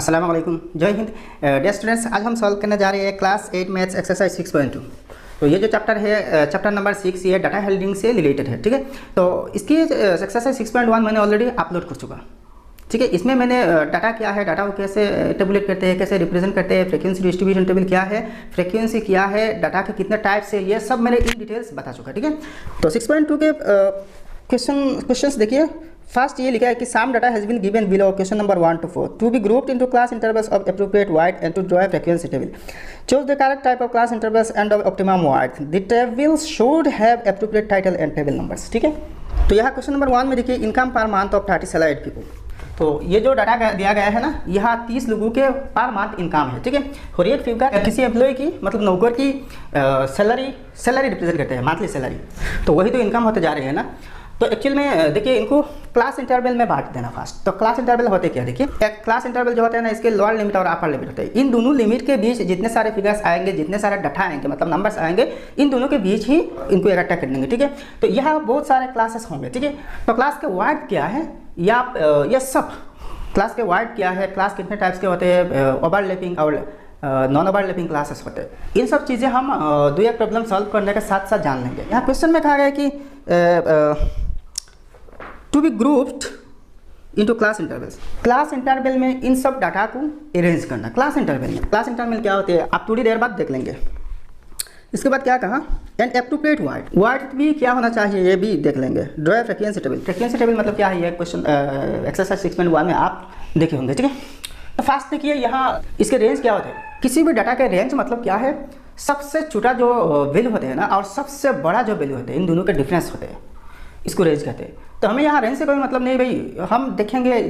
अस्सलाम वालेकुम, जय हिंद। डियर स्टूडेंट्स, आज हम सॉल्व करने जा रहे हैं क्लास 8 मैथ्स एक्सरसाइज 6.2। तो ये जो चैप्टर है, चैप्टर नंबर 6, ये डाटा हेल्डिंग से रिलेटेड है। ठीक है, तो इसकी एक्सरसाइज 6.1 मैंने ऑलरेडी अपलोड कर चुका। ठीक है, इसमें मैंने डाटा क्या है, डाटा को कैसे टेबुलेट करते हैं, कैसे रिप्रेजेंट करते हैं, फ्रीक्वेंसी डिस्ट्रीब्यूशन टेबल क्या है, फ्रीक्वेंसी क्या है, डाटा के कितने टाइप्स है, ये सब मैंने इन डिटेल्स बता चुका। ठीक है, तो 6.2 के क्वेश्चंस देखिए। फर्स्ट ये लिखा है कि some data has been given below, question number 1 to 4, to be grouped into class intervals of appropriate wide and to draw a frequency table. Choose the correct type of class intervals and of optimum wide. The tables should have appropriate title and table numbers. ठीक है, तो यहाँ question number 1 में देखिए, income per month of 30 salaried people. तो ये जो data दिया गया है ना, यहाँ 30 लोगों के पर मंथ इनकम है। ठीक है, और एक फिगर किसी एम्प्लॉय की, मतलब नौकर की सैलरी रिप्रेजेंट करते हैं, मंथली सैलरी। तो वही तो इनकम होते जा रहे हैं ना। तो एक्चुअल में देखिए, इनको क्लास इंटरवल में बांट देना फर्स्ट। तो क्लास इंटरवल होते क्या, देखिए एक क्लास इंटरवल जो होता है ना, इसके लोअर लिमिट और अपर लिमिट होते हैं। इन दोनों लिमिट के बीच जितने सारे फिगर्स आएंगे, जितने सारे डाटा आएंगे, मतलब नंबर्स आएंगे, इन दोनों के बीच ही इनको इकट्ठा कर देंगे। ठीक है, तो यहाँ बहुत सारे क्लासेस होंगे। ठीक है, तो क्लास के वाइड क्या है, या ये सब क्लास के वाइड क्या है, क्लास कितने टाइप्स के होते हैं, ओवरलैपिंग और नॉन ओवरलैपिंग क्लासेस होते हैं, इन सब चीज़ें हम दो एक प्रॉब्लम सॉल्व करने के साथ साथ जान लेंगे। यहाँ क्वेश्चन में कहा गया है कि to be grouped into class intervals. Class interval में इन सब डाटा को अरेंज करना। क्लास इंटरवल क्या होते हैं आप थोड़ी देर बाद देख लेंगे। इसके बाद क्या कहा, एंड एप्रोप्रिएट वाइड भी क्या होना चाहिए, ये भी देख लेंगे। Draw a frequency table. Frequency table मतलब क्या है, ये क्वेश्चन एक्सरसाइज 6.1 में आप देखे होंगे। ठीक है, तो फास्ट देखिए, यहाँ इसके रेंज क्या होते हैं। किसी भी डाटा के रेंज मतलब क्या है, सबसे छोटा जो वैल्यू होते हैं ना, और सबसे बड़ा जो वैल्यू होते हैं, इन दोनों के डिफरेंस होते हैं, इसको रेंज कहते हैं। तो हमें यहाँ रेंज से कोई मतलब नहीं भाई, हम देखेंगे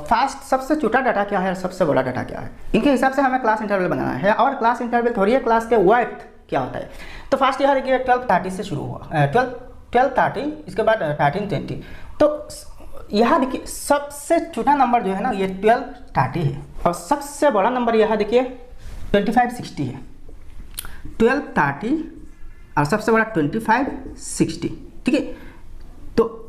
फास्ट सबसे छोटा डाटा क्या है और सबसे बड़ा डाटा क्या है, इनके हिसाब से हमें क्लास इंटरवल बनाना है। और क्लास इंटरवल थोड़ी है, क्लास के वाइड क्या होता है। तो फास्ट यहाँ देखिए 12:30 से शुरू हुआ, 12:30, इसके बाद 13:20। तो यहाँ देखिए सबसे छोटा नंबर जो है ना, ये 12:30 है, और सबसे बड़ा नंबर यहाँ देखिए 2560 है। 12:30 और सबसे बड़ा 2560। ठीक है, तो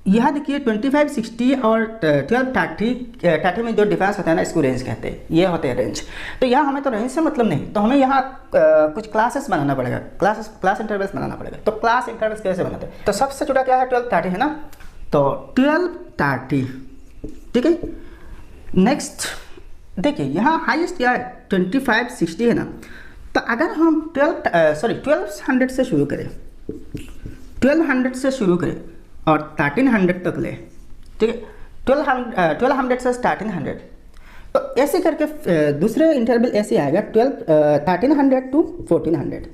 यह देखिए 2560 और 12:30 में जो डिफरेंस होता है ना, इसको रेंज कहते हैं। ये होते हैं रेंज। तो यहाँ हमें तो रेंज से मतलब नहीं, तो हमें यहाँ कुछ क्लासेस बनाना पड़ेगा, क्लास इंटरवल्स बनाना पड़ेगा। तो क्लास इंटरवल्स कैसे बनाते हैं, तो सबसे छोटा क्या है 12:30 है ना, तो 12:30। ठीक है, नेक्स्ट देखिए यहाँ हाईएस्ट क्या है 2560 है ना। तो अगर हम 1200 से शुरू करें, 1200 से शुरू करें और 1300 तक ले। ठीक है, 1200 से 1300, तो ऐसे करके दूसरे इंटरवल ऐसे आएगा 1300 to 1400,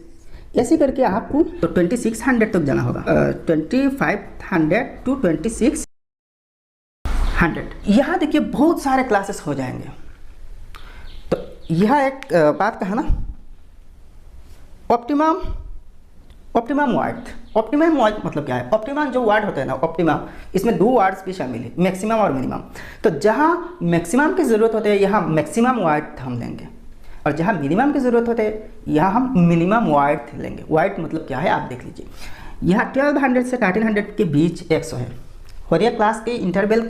ऐसे करके आपको तो 2600 तक जाना होगा। 2500 to 2600। यहाँ देखिए बहुत सारे क्लासेस हो जाएंगे। तो यह एक बात कहा ना, ऑप्टिमम वाइड मतलब क्या है। ऑप्टिमम जो वार्ड होता है ना, ऑप्टिमम, इसमें दो वार्ड्स भी शामिल है, मैक्सिमम और मिनिमम। तो जहाँ मैक्सिमम की ज़रूरत होती है, यहाँ मैक्सिमम वाइड हम लेंगे, और जहाँ मिनिमम की ज़रूरत होती है, यहाँ हम मिनिमम वाइड लेंगे। वाइड मतलब क्या है आप देख लीजिए, यहाँ 1200 से 1300 के बीच 100 है। और ये क्लास इंटरवल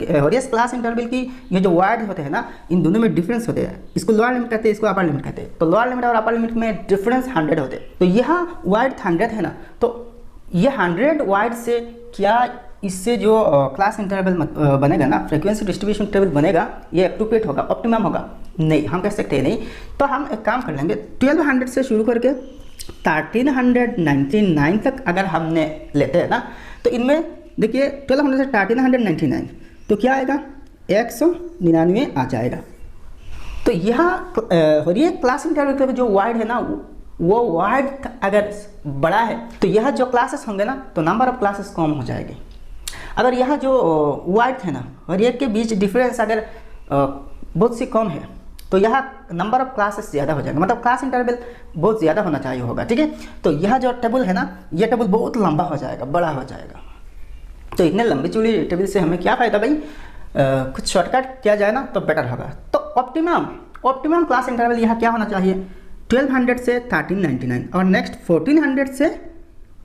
की ये जो वाइड होते हैं ना, इन दोनों में डिफरेंस होते हैं। इसको लोअर लिमिट कहते हैं, इसको अपर लिमिट कहते हैं। तो लोअर लिमिट और अपर लिमिट में डिफरेंस 100 होते हैं। तो यहाँ वाइड 100 है ना, तो ये 100 वाइड से क्या, इससे जो क्लास इंटरवल बनेगा ना, फ्रीक्वेंसी डिस्ट्रीब्यूशन टेबल बनेगा, ये एप्रोप्रिएट होगा, ऑप्टिमम होगा नहीं, हम कह सकते हैं नहीं। तो हम एक काम कर लेंगे, 1200 से शुरू करके 1399 तक अगर हमने लेते हैं ना, तो इनमें देखिए 1200 से 1399, तो क्या आएगा 199 आ जाएगा। तो यहाँ और ये क्लास इंटरवल का जो वाइड है ना, वो वाइड अगर बड़ा है, तो यह जो क्लासेस होंगे ना, तो नंबर ऑफ क्लासेस कम हो जाएगी। अगर यह जो वाइड है ना, और एक के बीच डिफरेंस अगर बहुत सी कम है, तो यह नंबर ऑफ क्लासेस ज़्यादा हो जाएगा, मतलब क्लास इंटरवल बहुत ज़्यादा होना चाहिए होगा। ठीक है, तो यह जो टेबल है ना, यह टेबल बहुत लंबा हो जाएगा, बड़ा हो जाएगा। तो इतने लंबी चौड़ी टेबल से हमें क्या फ़ायदा भाई, कुछ शॉर्टकट किया जाए ना तो बेटर होगा। तो ऑप्टिमम क्लास इंटरवल यहाँ क्या होना चाहिए, 1200 से 1399, और नेक्स्ट 1400 से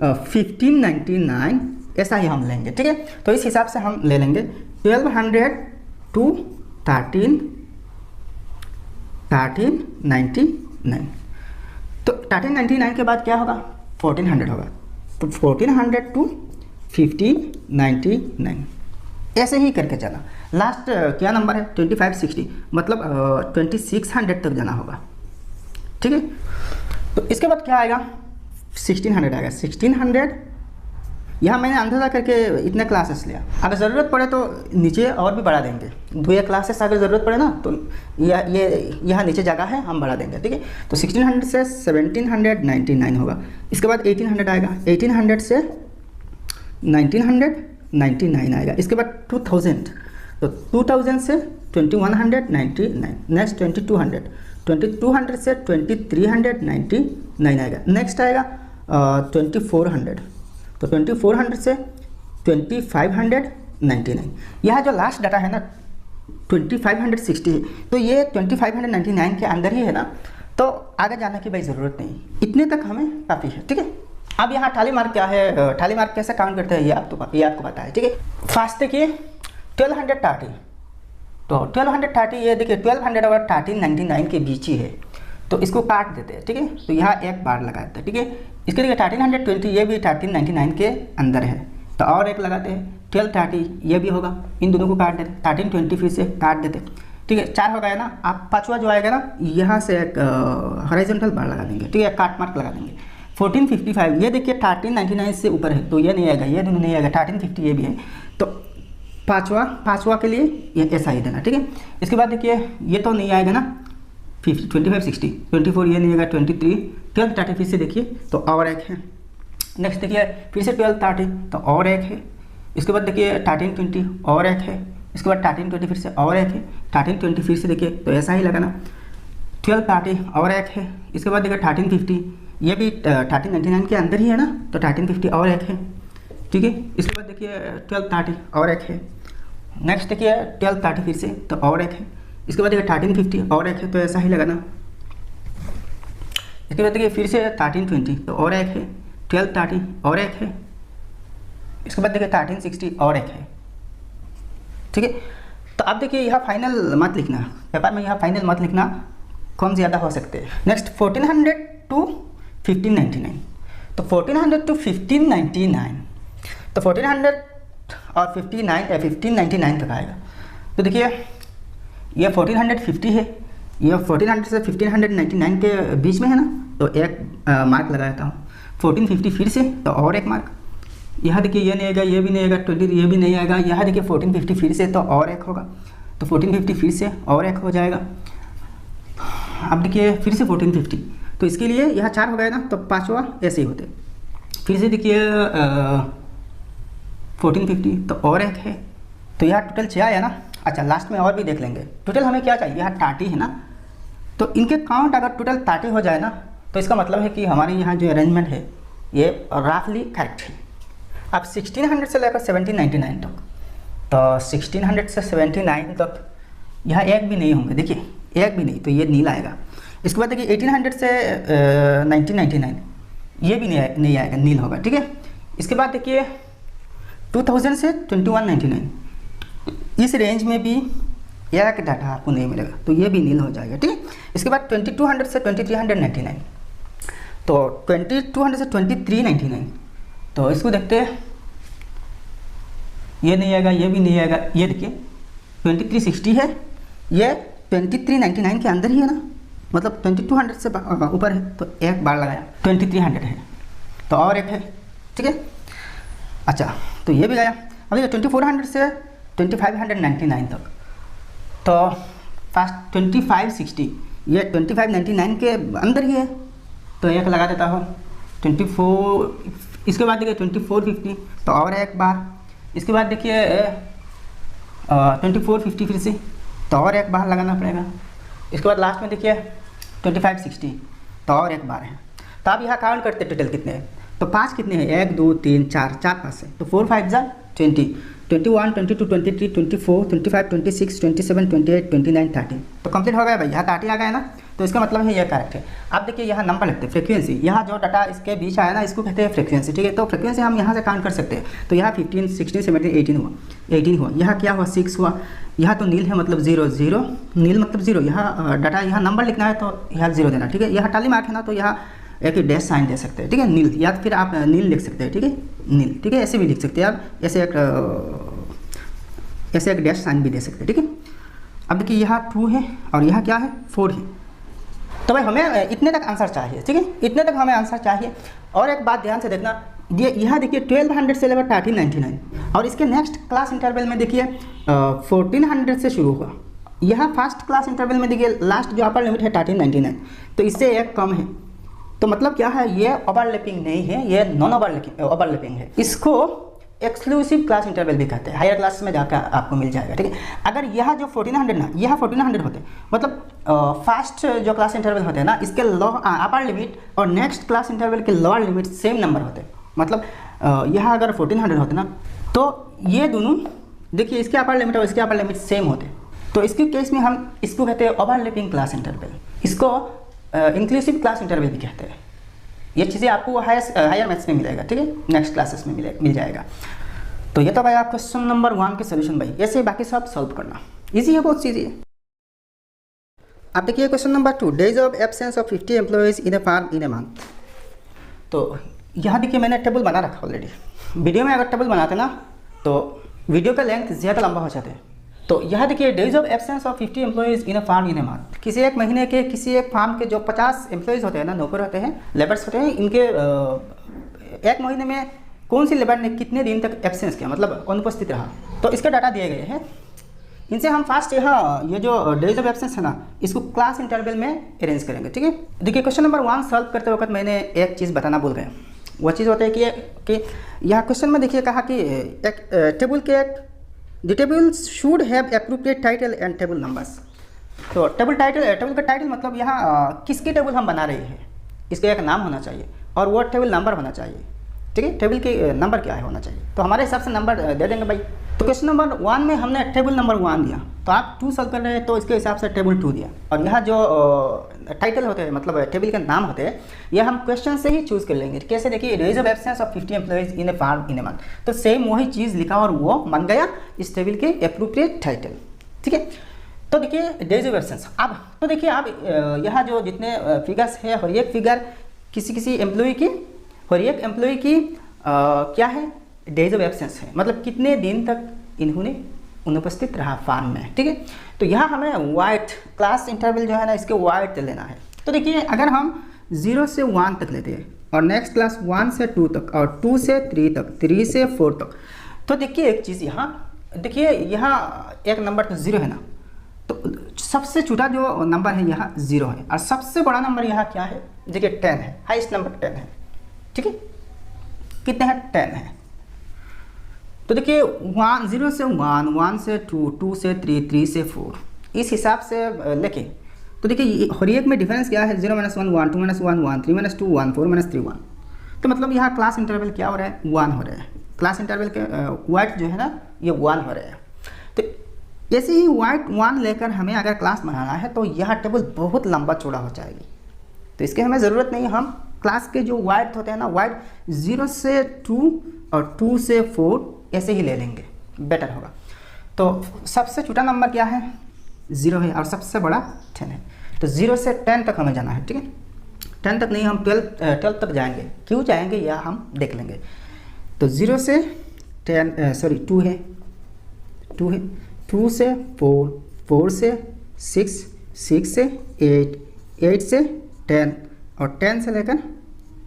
1599, ऐसा ही हम लेंगे। ठीक है, तो इस हिसाब से हम ले लेंगे 1200 to 13 1399। तो 1399 के बाद क्या होगा, 1400 होगा। तो 1400 to 1599 ऐसे ही करके चला। लास्ट क्या नंबर है, 2560, मतलब 2600 तक जाना होगा। ठीक है, तो इसके बाद क्या आएगा, 1600 आएगा। 1600 यहाँ मैंने अंदाजा करके इतने क्लासेस लिया, अगर ज़रूरत पड़े तो नीचे और भी बढ़ा देंगे। 2 क्लासेस अगर ज़रूरत पड़े ना तो ये यहाँ नीचे जगह है, हम बढ़ा देंगे। ठीक है, तो 1600 से 1799 होगा। इसके बाद 1800 आएगा, 1800 से 1999 आएगा। इसके बाद 2000, तो 2000 से 2199, नेक्स्ट 2200, 2200 से 2399 आएगा। नेक्स्ट आएगा 2400, तो 2400 से 2599। यह जो लास्ट डाटा है ना 2560 है, तो ये 2599 के अंदर ही है ना, तो आगे जाने की भाई ज़रूरत नहीं, इतने तक हमें काफ़ी है। ठीक है, अब यहाँ टाली मार्क क्या है, टाली मार्क कैसे काउंट करते हैं ये आपको पता है। ठीक है, फास्ट देखिए 1230, तो 1230 ये देखिए 1200 और 1399 के बीच ही है, तो इसको काट देते हैं। ठीक है, तो यहाँ एक बार लगाते हैं। ठीक है, इसके लिए 1320 ये भी 1399 के अंदर है, तो और एक लगाते हैं 1230 ये भी होगा, इन दोनों को काट देते। 1320 फिर से काट देते। ठीक है, 4 हो गया ना। आप 5वां जो आएगा ना, यहाँ से एक हॉरिजॉन्टल बार लगा देंगे। ठीक है, काट मार्क लगा देंगे। 1455 ये देखिए 1399 से ऊपर है, तो ये नहीं आएगा, ये दोनों नहीं आएगा। 1350 ये भी है, तो पाँचवा के लिए ये ऐसा ही देना। ठीक है, इसके बाद देखिए ये तो नहीं आएगा ना, 2560, 24 ये नहीं आएगा, 23, 1230 फिर से देखिए तो और एक है। नेक्स्ट देखिए फिर से 1230 तो और एक है। इसके बाद देखिए 1320 और एक है। इसके बाद 1320 फिर से और एक है। 1320 फिर से देखिए तो ऐसा ही लगाना। 1230 और एक है। इसके बाद देखिए 1350 ये भी 1399 के अंदर ही है ना, तो 1350 और एक है। ठीक है, इसके बाद देखिए 1230 और एक है। नेक्स्ट देखिए 1230 फिर से तो और एक है। इसके बाद देखिए 1350 और एक है, तो ऐसा ही लगाना। इसके बाद देखिए फिर से 1320 तो और एक है। 1230 और एक है। इसके बाद देखिए 1360 और एक है। ठीक है, तो अब देखिए यहाँ फाइनल मत लिखना, पेपर में यहाँ फाइनल मत लिखना, कम ज़्यादा हो सकते हैं। नेक्स्ट 1400 to 1599, तो 1400 to 1599, तो 1400 और 1599 तक आएगा। तो देखिए ये 1450 है, ये 1400 से 1599 के बीच में है ना, तो एक मार्क लगा देता हूँ। 1450 फिर से तो और एक मार्क। यहाँ देखिए ये नहीं आएगा, ये भी नहीं आएगा, 20 ये भी नहीं आएगा। यहाँ देखिए 1450 फिर से तो और एक होगा, तो 1450 फिर से और एक हो जाएगा। अब देखिए फिर से 1450, तो इसके लिए यहाँ 4 हो गए ना, तो 5वां ऐसे ही होते। फिर से देखिए 1450 तो और एक है, तो यहाँ टोटल 6 आया ना। अच्छा, लास्ट में और भी देख लेंगे। टोटल हमें क्या चाहिए, यहाँ 30 है ना, तो इनके काउंट अगर टोटल 30 हो जाए ना, तो इसका मतलब है कि हमारे यहाँ जो अरेंजमेंट है ये रफली करेक्ट है। अब 1600 से लेकर 1799 तक, तो 1600 से 79 तक यहाँ एक भी नहीं होंगे। देखिए एक भी नहीं, तो ये नील आएगा। इसके बाद देखिए 1800 से 1999 ये भी नहीं आएगा, नील होगा। ठीक है, इसके बाद देखिए 2000 से 2199 इस रेंज में भी एक डाटा आपको नहीं मिलेगा, तो ये भी नील हो जाएगा। ठीक है, इसके बाद 2200 से 2399, तो 2200 से 2399, तो इसको देखते हैं। ये नहीं आएगा, ये भी नहीं आएगा। ये देखिए 2360 है, ये 2399 के अंदर ही है ना, मतलब 2200 से ऊपर है, तो एक बार लगाया। 2300 है, तो और एक है। ठीक है, अच्छा, तो ये भी गया। अभी 2400 से 2599 तक, तो फास्ट 2560 ये 2599 के अंदर ही है, तो एक लगा देता हूँ। 24, इसके बाद देखिए 2450 तो और एक बार। इसके बाद देखिए 2450 फिर से तो और एक बार लगाना पड़ेगा। इसके बाद लास्ट में देखिए 2560 तो और एक बार है। तो आप यहाँ काउंट करते टोटल कितने हैं, तो 5 कितने हैं, 1 2 3 4 5 है, तो 4 5 20, 21 22 23 24 25 26 27 28 29 30, तो कंप्लीट हो गया भाई। यहाँ 30 आ गया ना, तो इसका मतलब है ये करेक्ट है। अब देखिए यहाँ नंबर लिखते हैं फ्रीक्वेंसी, यहाँ जो डाटा इसके बीच आया ना इसको कहते हैं फ्रीक्वेंसी, ठीक है। तो फ्रीक्वेंसी हम यहाँ से काउंट कर सकते हैं। तो यहाँ 15, 16, 17, 18 हुआ, यहाँ क्या हुआ 6 हुआ, यहाँ तो नील है मतलब 0 0, नील मतलब 0, यहाँ डाटा यहाँ नंबर लिखना है तो यहाँ 0 देना, ठीक है। यहाँ टाली मार्क है ना तो यहाँ एक डैश साइन दे सकते हैं, ठीक है, नील, या फिर आप नील लिख सकते हैं, ठीक है, नील, ठीक है, ऐसे भी लिख सकते हैं आप, ऐसे एक डैश साइन भी दे सकते हैं, ठीक है। अब देखिए यहाँ 2 है और यहाँ क्या है 4 है। तो भाई हमें इतने तक आंसर चाहिए, ठीक है, इतने तक हमें आंसर चाहिए। और एक बात ध्यान से देखना, ये यहाँ देखिए 1200 से लेकर 1399 और इसके नेक्स्ट क्लास इंटरवल में देखिए 1400 से शुरू हुआ। यहाँ फर्स्ट क्लास इंटरवल में देखिए लास्ट जो अपर लिमिट है 1399, तो इससे एक कम है। तो मतलब क्या है, ये ओवरलैपिंग नहीं है, ये नॉन ओवरलैपिंग है। इसको एक्सक्लूसिव क्लास इंटरवल भी कहते हैं, हायर क्लास में जाकर आपको मिल जाएगा, ठीक है। अगर यह जो 1400 ना, यह 1400 होते मतलब फर्स्ट जो क्लास इंटरवल होते हैं ना, इसके अपर लिमिट और नेक्स्ट क्लास इंटरवल के लोअर लिमिट सेम नंबर होते, मतलब यह अगर 1400 होते ना तो ये दोनों देखिए इसके अपर लिमिट और इसके अपर लिमिट सेम होते। तो इसके केस में हम इसको कहते हैं ओवरलैपिंग क्लास इंटरवल, इसको इंक्लूसिव क्लास इंटरवल भी कहते हैं। ये चीज़ें आपको हायर मैथ्स में मिलेगा, ठीक है, नेक्स्ट क्लासेस में मिल जाएगा। तो ये तो भाई आप क्वेश्चन नंबर 1 के सोल्यूशन भाई, ऐसे बाकी सब सॉल्व करना इजी है, बहुत ईजी है। आप देखिए question number 2, days of absence of 50 employees in a farm in a month. तो यहाँ देखिए मैंने टेबल बना रखा ऑलरेडी। वीडियो में अगर टेबल बनाते ना तो वीडियो का लेंथ ज़्यादा लंबा हो जाता है। तो यहाँ देखिए days of absence of 50 employees in a farm in a month, किसी एक महीने के किसी एक फार्म के जो 50 एम्प्लॉयज़ होते हैं ना, नौकर होते हैं, लेबर्स होते हैं, इनके एक महीने में कौन सी लेबर ने कितने दिन तक एब्सेंस किया, मतलब अनुपस्थित रहा। तो इसके डाटा दिए गए हैं। इनसे हम फास्ट यहाँ ये जो डेज ऑफ एब्सेंस है ना, इसको क्लास इंटरवल में अरेंज करेंगे, ठीक है। देखिए क्वेश्चन नंबर 1 सॉल्व करते वक्त मैंने एक चीज़ बताना भूल गया। वो चीज़ होता है कि यहाँ क्वेश्चन में देखिए कहा कि एक टेबल के The tables should have appropriate title and table numbers। तो टेबल का टाइटल मतलब यहाँ किसकी टेबल हम बना रहे हैं, इसका एक नाम होना चाहिए और वो टेबल नंबर होना चाहिए, ठीक है। टेबल के नंबर क्या है होना चाहिए, तो हमारे हिसाब से नंबर दे देंगे भाई। तो क्वेश्चन नंबर 1 में हमने टेबल नंबर 1 दिया, तो आप 2 सॉल्व कर रहे हैं तो इसके हिसाब से टेबल 2 दिया। और यहाँ जो टाइटल होते हैं मतलब टेबल के नाम होते हैं, यह हम क्वेश्चन से ही चूज़ कर लेंगे। कैसे, देखिए days of absence of 50 employees in a farm in a month, तो सेम वही चीज़ लिखा और वो बन गया इस टेबल के एप्रोप्रिएट टाइटल, ठीक है। तो देखिए डेज ऑफ एब्सेंस, अब तो देखिए आप यहाँ जो जितने फिगर्स है, हर एक फिगर किसी एम्प्लॉय की, हर एक एम्प्लॉय की क्या है डेज ऑफ एब्सेंस है, मतलब कितने दिन तक इन्होंने अनुपस्थित रहा फार्म में, ठीक है। तो यहाँ हमें वाइट क्लास इंटरवल जो है ना, इसके वाइट लेना है। तो देखिए अगर हम 0 से 1 तक लेते हैं और नेक्स्ट क्लास 1 से 2 तक और 2 से 3 तक, 3 से 4 तक, तो देखिए एक चीज़ यहाँ देखिए, यहाँ एक नंबर तो 0 है ना, तो सबसे छोटा जो नंबर है यहाँ 0 है और सबसे बड़ा नंबर यहाँ क्या है, देखिए 10 है, हाईएस्ट नंबर 10 है, ठीक है। कितने हैं 10 है। तो देखिए 0 से 1, 1 से 2, 2 से 3, 3 से 4, इस हिसाब से लेके तो देखिए हर एक में डिफरेंस क्या है, 0 - 1 1, 2 - 1 1, 3 - 2 1, 4 - 3 1। तो मतलब यहाँ क्लास इंटरवल क्या हो रहा है, 1 हो रहा है। क्लास इंटरवल के वाइट जो है ना ये 1 हो रहा है। तो ऐसे ही वाइट 1 लेकर हमें अगर क्लास बनाना है तो यह टेबल बहुत लंबा चौड़ा हो जाएगी, तो इसके हमें ज़रूरत नहीं। हम क्लास के जो वाइट होते हैं ना, वाइट 0 से 2 और 2 से 4 ऐसे ही ले लेंगे, बेटर होगा। तो सबसे छोटा नंबर क्या है, 0 है और सबसे बड़ा 10 है। तो 0 से 10 तक हमें जाना है, ठीक है। 10 तक नहीं, हम 12 तक जाएंगे। क्यों जाएंगे यह हम देख लेंगे। तो 0 से 2 है, 2 से 4, 4 से 6, 6 से 8, 8 से 10 और 10 से लेकर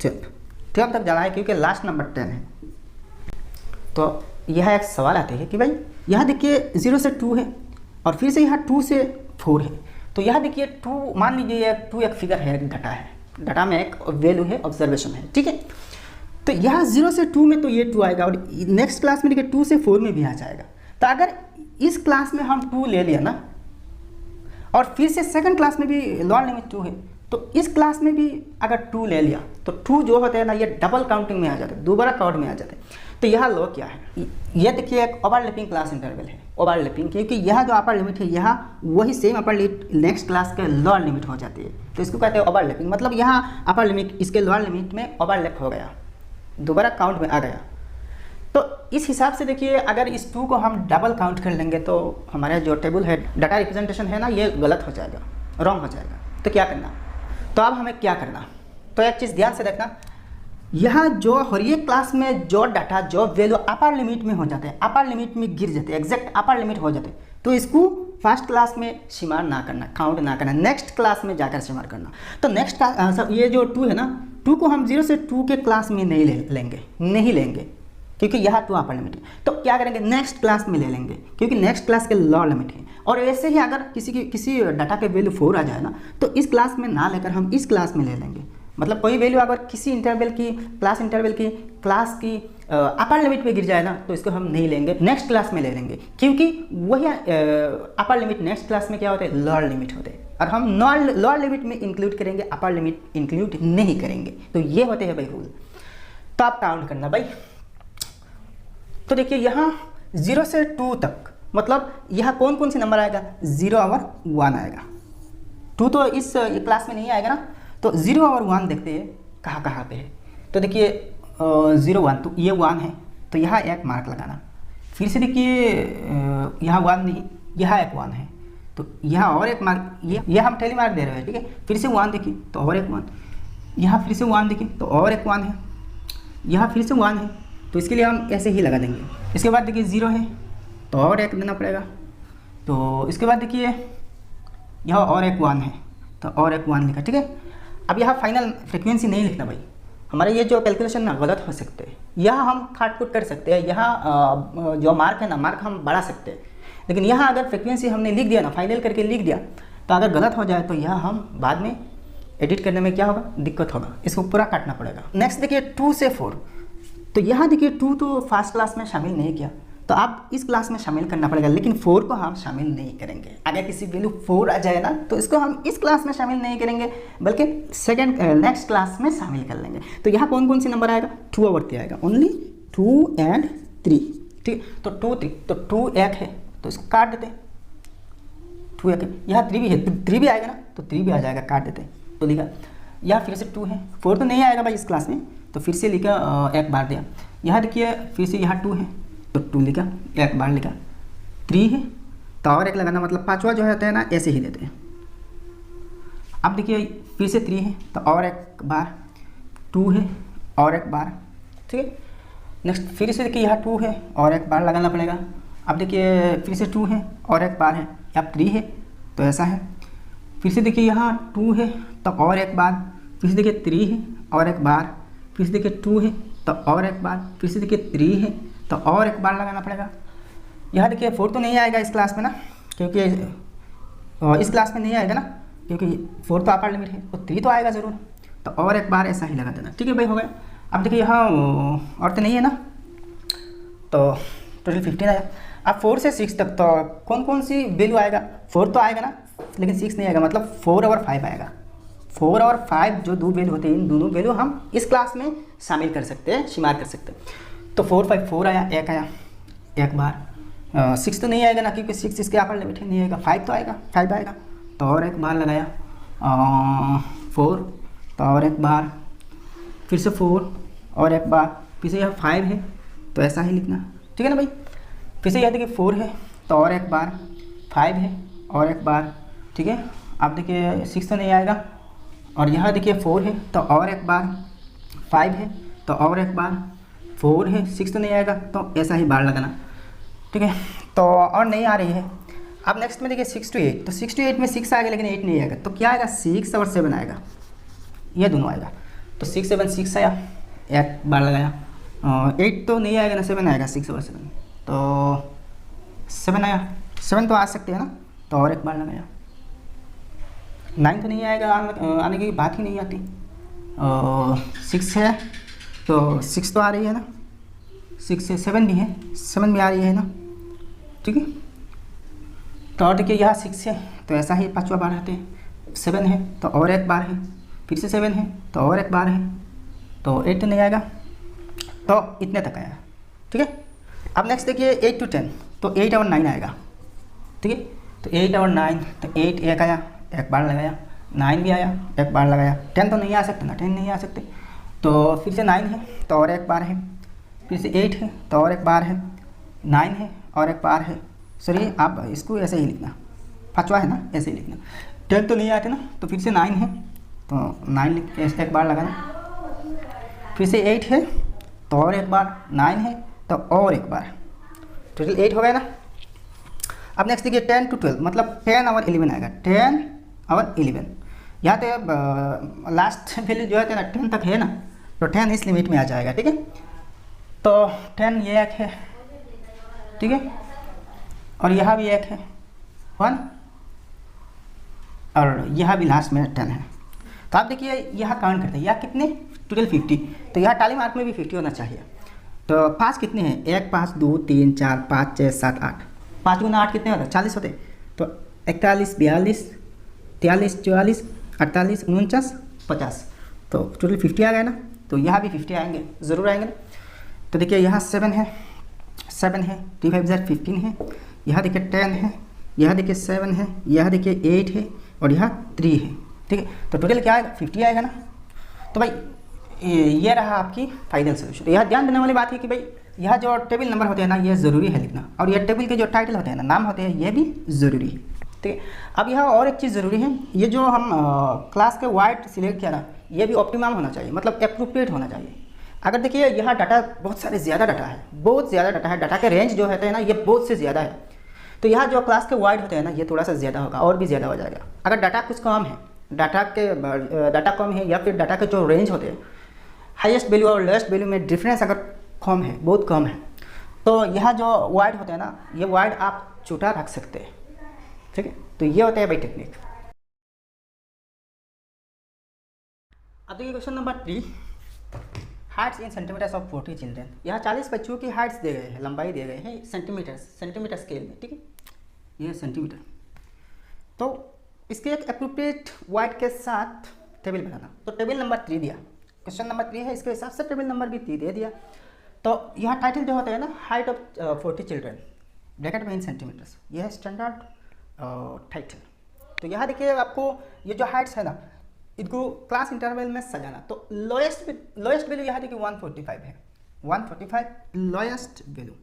12 तक जाना है, क्योंकि लास्ट नंबर 10 है। तो यह एक सवाल आते हैं कि भाई यहाँ देखिए 0 से 2 है और फिर से यहाँ 2 से 4 है। तो यहाँ देखिए 2, मान लीजिए 2 एक फिगर है, एक डाटा है, डाटा में एक वैल्यू है, ऑब्जर्वेशन है, ठीक है। तो यहाँ 0 से 2 में तो ये 2 आएगा और नेक्स्ट क्लास में देखिए 2 से 4 में भी आ जाएगा। तो अगर इस क्लास में हम 2 ले लिया ना और फिर से सेकंड क्लास में भी लोअर लिमिट 2 है, तो इस क्लास में भी अगर 2 ले लिया तो 2 जो होते हैं ना ये डबल काउंटिंग में आ जाते हैं, दोबारा काउंट में आ जाते हैं। तो यहाँ लो क्या है, ये देखिए एक ओवरलैपिंग क्लास इंटरवल है। ओवरलैपिंग, क्योंकि यह जो अपर लिमिट है यह वही same upper limit next class के लोअर लिमिट हो जाती है, तो इसको कहते हैं ओवरलैपिंग। मतलब यहाँ अपर लिमिट इसके लोअर लिमिट में ओवरलैप हो गया, दोबारा काउंट में आ गया। तो इस हिसाब से देखिए अगर इस 2 को हम डबल काउंट कर लेंगे तो हमारा जो टेबल है डाटा रिप्रेजेंटेशन है ना ये गलत हो जाएगा, रॉन्ग हो जाएगा। तो क्या करना, तो अब हमें क्या करना, तो एक चीज़ ध्यान से देखना, यहाँ जो हर एक क्लास में जो डाटा जो वैल्यू अपर लिमिट में हो जाते हैं, अपर लिमिट में गिर जाते हैं, एग्जैक्ट अपर लिमिट हो जाते हैं, तो इसको फर्स्ट क्लास में शुमार ना करना, काउंट ना करना, नेक्स्ट क्लास में जाकर शुमार करना। तो नेक्स्ट ये जो 2 है ना, 2 को हम 0 से 2 के क्लास में नहीं लेंगे क्योंकि यह 2 अपर लिमिट है। तो क्या करेंगे, नेक्स्ट क्लास में ले लेंगे क्योंकि नेक्स्ट क्लास के लोअर लिमिट है। और ऐसे ही अगर किसी डाटा के वैल्यू 4 आ जाए ना तो इस क्लास में ना लेकर हम इस क्लास में ले लेंगे। मतलब कोई वैल्यू अगर किसी इंटरवल की क्लास की अपर लिमिट पे गिर जाए ना तो इसको हम नहीं लेंगे, नेक्स्ट क्लास में ले लेंगे, क्योंकि वही अपर लिमिट नेक्स्ट क्लास में क्या होते हैं, लोअर लिमिट होते हैं, और हम लोअर लिमिट में इंक्लूड करेंगे, अपर लिमिट इंक्लूड नहीं करेंगे। तो ये होते हैं भाई रूल। तो आप काउंट करना भाई। तो देखिए यहाँ 0 से 2 तक, मतलब यहाँ कौन कौन से नंबर आएगा, 0 और 1 आएगा। 2 तो इस क्लास में नहीं आएगा ना, तो 0 और 1 देखते हैं कहाँ पे है। तो देखिए 0 1, तो ये 1 है तो यहाँ एक मार्क लगाना। फिर से देखिए यहाँ 1 नहीं, यहाँ एक 1 है तो यहाँ और एक मार्क, ये हम टेली मार्क दे रहे हैं, ठीक है। फिर से 1 देखिए तो और एक 1, यहाँ फिर से 1 देखिए तो और एक 1 है, यहाँ फिर से 1 है, तो इसके लिए हम ऐसे ही लगा देंगे। इसके बाद देखिए 0 है तो और एक देना पड़ेगा, तो इसके बाद देखिए यहाँ और एक 1 है तो और एक 1 लिखा, ठीक है। अब यहाँ फाइनल फ्रिक्वेंसी नहीं लिखना भाई, हमारे ये जो कैलकुलेशन ना गलत हो सकते हैं, यहाँ हम काट पुट कर सकते हैं, यहाँ जो मार्क है ना मार्क हम बढ़ा सकते हैं, लेकिन यहाँ अगर फ्रिक्वेंसी हमने लिख दिया ना, फाइनल करके लिख दिया, तो अगर गलत हो जाए तो यहाँ हम बाद में एडिट करने में क्या होगा, दिक्कत होगा, इसको पूरा काटना पड़ेगा। नेक्स्ट देखिए 2 से 4, तो यहाँ देखिए 2 तो फर्स्ट क्लास में शामिल नहीं किया, तो आप इस क्लास में शामिल करना पड़ेगा, लेकिन 4 को हम शामिल नहीं करेंगे। अगर किसी वैल्यू 4 आ जाए ना तो इसको हम इस क्लास में शामिल नहीं करेंगे, बल्कि नेक्स्ट क्लास में शामिल कर लेंगे। तो यहाँ कौन कौन सी नंबर आएगा, 2 और 3 आएगा, ओनली 2 and 3, ठीक। तो 2 3, तो 2 एक है तो इसको काट देते, 2 एक है, यहाँ 3 भी है, 3 भी आएगा ना तो 3 भी आ जाएगा, काट देते। तो लिखा यहाँ फिर से 2 है, 4 तो नहीं आएगा भाई इस क्लास में, तो फिर से लिखा एक बार दिया। यहाँ देखिए फिर से यहाँ 2 है तो 2 लिखा, एक बार लिखा। 3 है तो और एक लगाना, मतलब 5वां जो होता है ना ऐसे ही देते हैं। अब देखिए फिर से 3 है तो और एक बार, 2 है और एक बार, ठीक है। नेक्स्ट फिर से देखिए यहाँ 2 है और एक बार लगाना पड़ेगा। अब देखिए फिर से 2 है और एक बार है, अब 3 है तो ऐसा है। फिर से देखिए यहाँ 2 है तो और एक बार, फिर से देखिए 3 है और एक बार, फिर से देखिए 2 है तो और एक बार, फिर से देखिए 3 है तो और एक बार लगाना पड़ेगा। यहाँ देखिए 4 तो नहीं आएगा इस क्लास में ना, क्योंकि इस क्लास में नहीं आएगा ना, क्योंकि 4 तो अपर लिमिट है, तो 3 तो आएगा ज़रूर, तो और एक बार ऐसा ही लगा देना, ठीक है भाई, हो गया। अब देखिए यहाँ और तो नहीं है ना, तो टोटल 15 आया। अब 4 से 6 तक तो कौन कौन सी वैल्यू आएगा, 4 तो आएगा ना, लेकिन 6 नहीं आएगा, मतलब 4 और 5 आएगा। 4 और 5 जो 2 वैल्यू होते हैं, इन दोनों वैल्यू हम इस क्लास में शामिल कर सकते हैं, शुमार कर सकते हैं। तो 4 5 4 आया, एक आया एक बार। 6 तो नहीं आएगा ना, क्योंकि 6 इसके अपर लिमिट है, नहीं आएगा। 5 तो आएगा, 5 आएगा तो और एक बार लगाया। 4 तो और एक बार, फिर से 4 और एक बार, फिर से यह 5 है तो ऐसा ही लिखना, ठीक है ना भाई। फिर से यह देखिए 4 है तो और एक बार, 5 है और एक बार, ठीक है। अब देखिए 6 तो नहीं आएगा, और यहाँ देखिए 4 है तो और एक बार, 5 है तो और एक बार, 4 है, 6 तो नहीं आएगा, तो ऐसा ही बार लगाना, ठीक है। तो और नहीं आ रही है। अब नेक्स्ट में देखिए 6 to 8, तो 6 to 8 में 6 आएगा लेकिन 8 नहीं आएगा, तो क्या आएगा, 6 और 7 आएगा, ये दोनों आएगा। तो 6 7 6 आया, एक बार लगाया। 8 तो नहीं आएगा ना, 7 आएगा, 6 और 7, तो 7 आया, 7 तो आ सकते हैं ना, तो और एक बार लगाया। 9 तो नहीं आएगा, आने की बात ही नहीं आती। 6 है तो 6 तो आ रही है ना, 6 है, 7 भी है, 7 भी आ रही है ना, ठीक है। तो और देखिए यहाँ 6 है तो ऐसा ही 5वां बार आते हैं। 7 है तो और एक बार है, फिर से 7 है तो और एक बार है, तो 8 तो नहीं आएगा, तो इतने तक आया, ठीक है। अब नेक्स्ट देखिए 8 to 10, तो 8 और 9 आएगा, ठीक है। तो 8 और 9, तो 8 एक आया, एक बार लगाया, 9 भी आया, एक बार लगाया, 10 तो नहीं आ सकते ना, 10 नहीं आ सकते, तो फिर से 9 है तो और एक बार है, फिर से 8 है तो और एक बार है, 9 है और एक बार है। सॉरी, आप इसको ऐसे ही लिखना, 5वां है ना, ऐसे ही लिखना। 10 तो नहीं आते ना, तो फिर से 9 है तो 9 लिख के एक बार लगाना, फिर से 8 है तो और एक बार, 9 है तो और एक बार, टोटल 8 हो गया ना। अब नेक्स्ट देखिए 10 to 12, मतलब 10 और 11 आएगा, 10 और 11। यहाँ पे लास्ट वैल्यू जो है ना 10 तक है ना, तो 10 इस लिमिट में आ जाएगा, ठीक है। तो 10 ये एक है, ठीक है, और यहाँ भी एक है 1, और यहाँ भी लास्ट में 10 है। तो आप देखिए यहाँ काउंट करते हैं, यहाँ कितने, टोटल 50, तो यहाँ टाली मार्क में भी 50 होना चाहिए। तो 5 कितने हैं, 1 5 2 3 4 5 6 7 8, 5 गुना 8 कितने होते हैं, 40 होते। तो 41 42 43 44 48 49 50, तो टोटल 50 आ गया ना। तो यहाँ भी 50 आएंगे, ज़रूर आएंगे ना। तो देखिए यहाँ 7 है, 7 है, 3 5 15 है, यहाँ देखिए 10 है, यहाँ देखिए 7 है, यहाँ देखिए 8 है और यहाँ 3 है, ठीक है। तो टोटल क्या आएगा, 50 आएगा ना। तो भाई ये रहा आपकी फाइनल सोल्यूशन। तो यहाँ ध्यान देने वाली बात है कि भाई यहाँ जो टेबल नंबर होते हैं ना, ये ज़रूरी है लिखना, और ये टेबल के जो टाइटल होते हैं ना, नाम होते हैं, ये भी ज़रूरी है, ठीक है। अब यहाँ और एक चीज़ ज़रूरी है, ये जो हम क्लास के वाइड सिलेक्ट किया ना, ये भी ऑप्टिमम होना चाहिए, मतलब एप्रोप्रिएट होना चाहिए। अगर देखिए यहाँ डाटा बहुत सारे ज़्यादा डाटा है, बहुत ज़्यादा डाटा है, डाटा के रेंज जो होते हैं ना, ये बहुत से ज़्यादा है, तो यहाँ जो क्लास के वाइड होते हैं ना, ये थोड़ा सा ज़्यादा होगा, और भी ज़्यादा हो जाएगा। अगर डाटा कुछ कम है, डाटा कम है, या फिर डाटा के जो रेंज होते हैं, हाईएस्ट वैल्यू और लोएस्ट वैल्यू में डिफरेंस अगर कम है, बहुत कम है, तो यहाँ जो वाइड होते हैं ना, ये वाइड आप छोटा रख सकते हैं, ठीक है। तो ये होता है भाई टेक्निक। अब देखिए question number 3, heights in centimetres of 40 children. यहाँ 40 बच्चों की हाइट्स दे गए हैं, लंबाई दे गए हैं सेंटीमीटर स्केल में, ठीक है, ये सेंटीमीटर। तो इसके एक एप्रोप्रिएट वाइड के साथ टेबल बनाना। तो टेबल नंबर 3 दिया, क्वेश्चन नंबर 3 है, इसके हिसाब से टेबल नंबर भी 3 दे दिया। तो यहाँ टाइटल जो होता है ना, हाइट ऑफ 40 चिल्ड्रेन ब्रैकेट में इन सेंटीमीटर्स, यह है स्टैंडर्ड टाइटल। तो यहाँ देखिए आपको ये जो हाइट्स है ना, इनको क्लास इंटरवल में सजाना। तो लोएस्ट वैल्यू यहाँ देखिए 145 है, 145 लोएस्ट वैल्यू।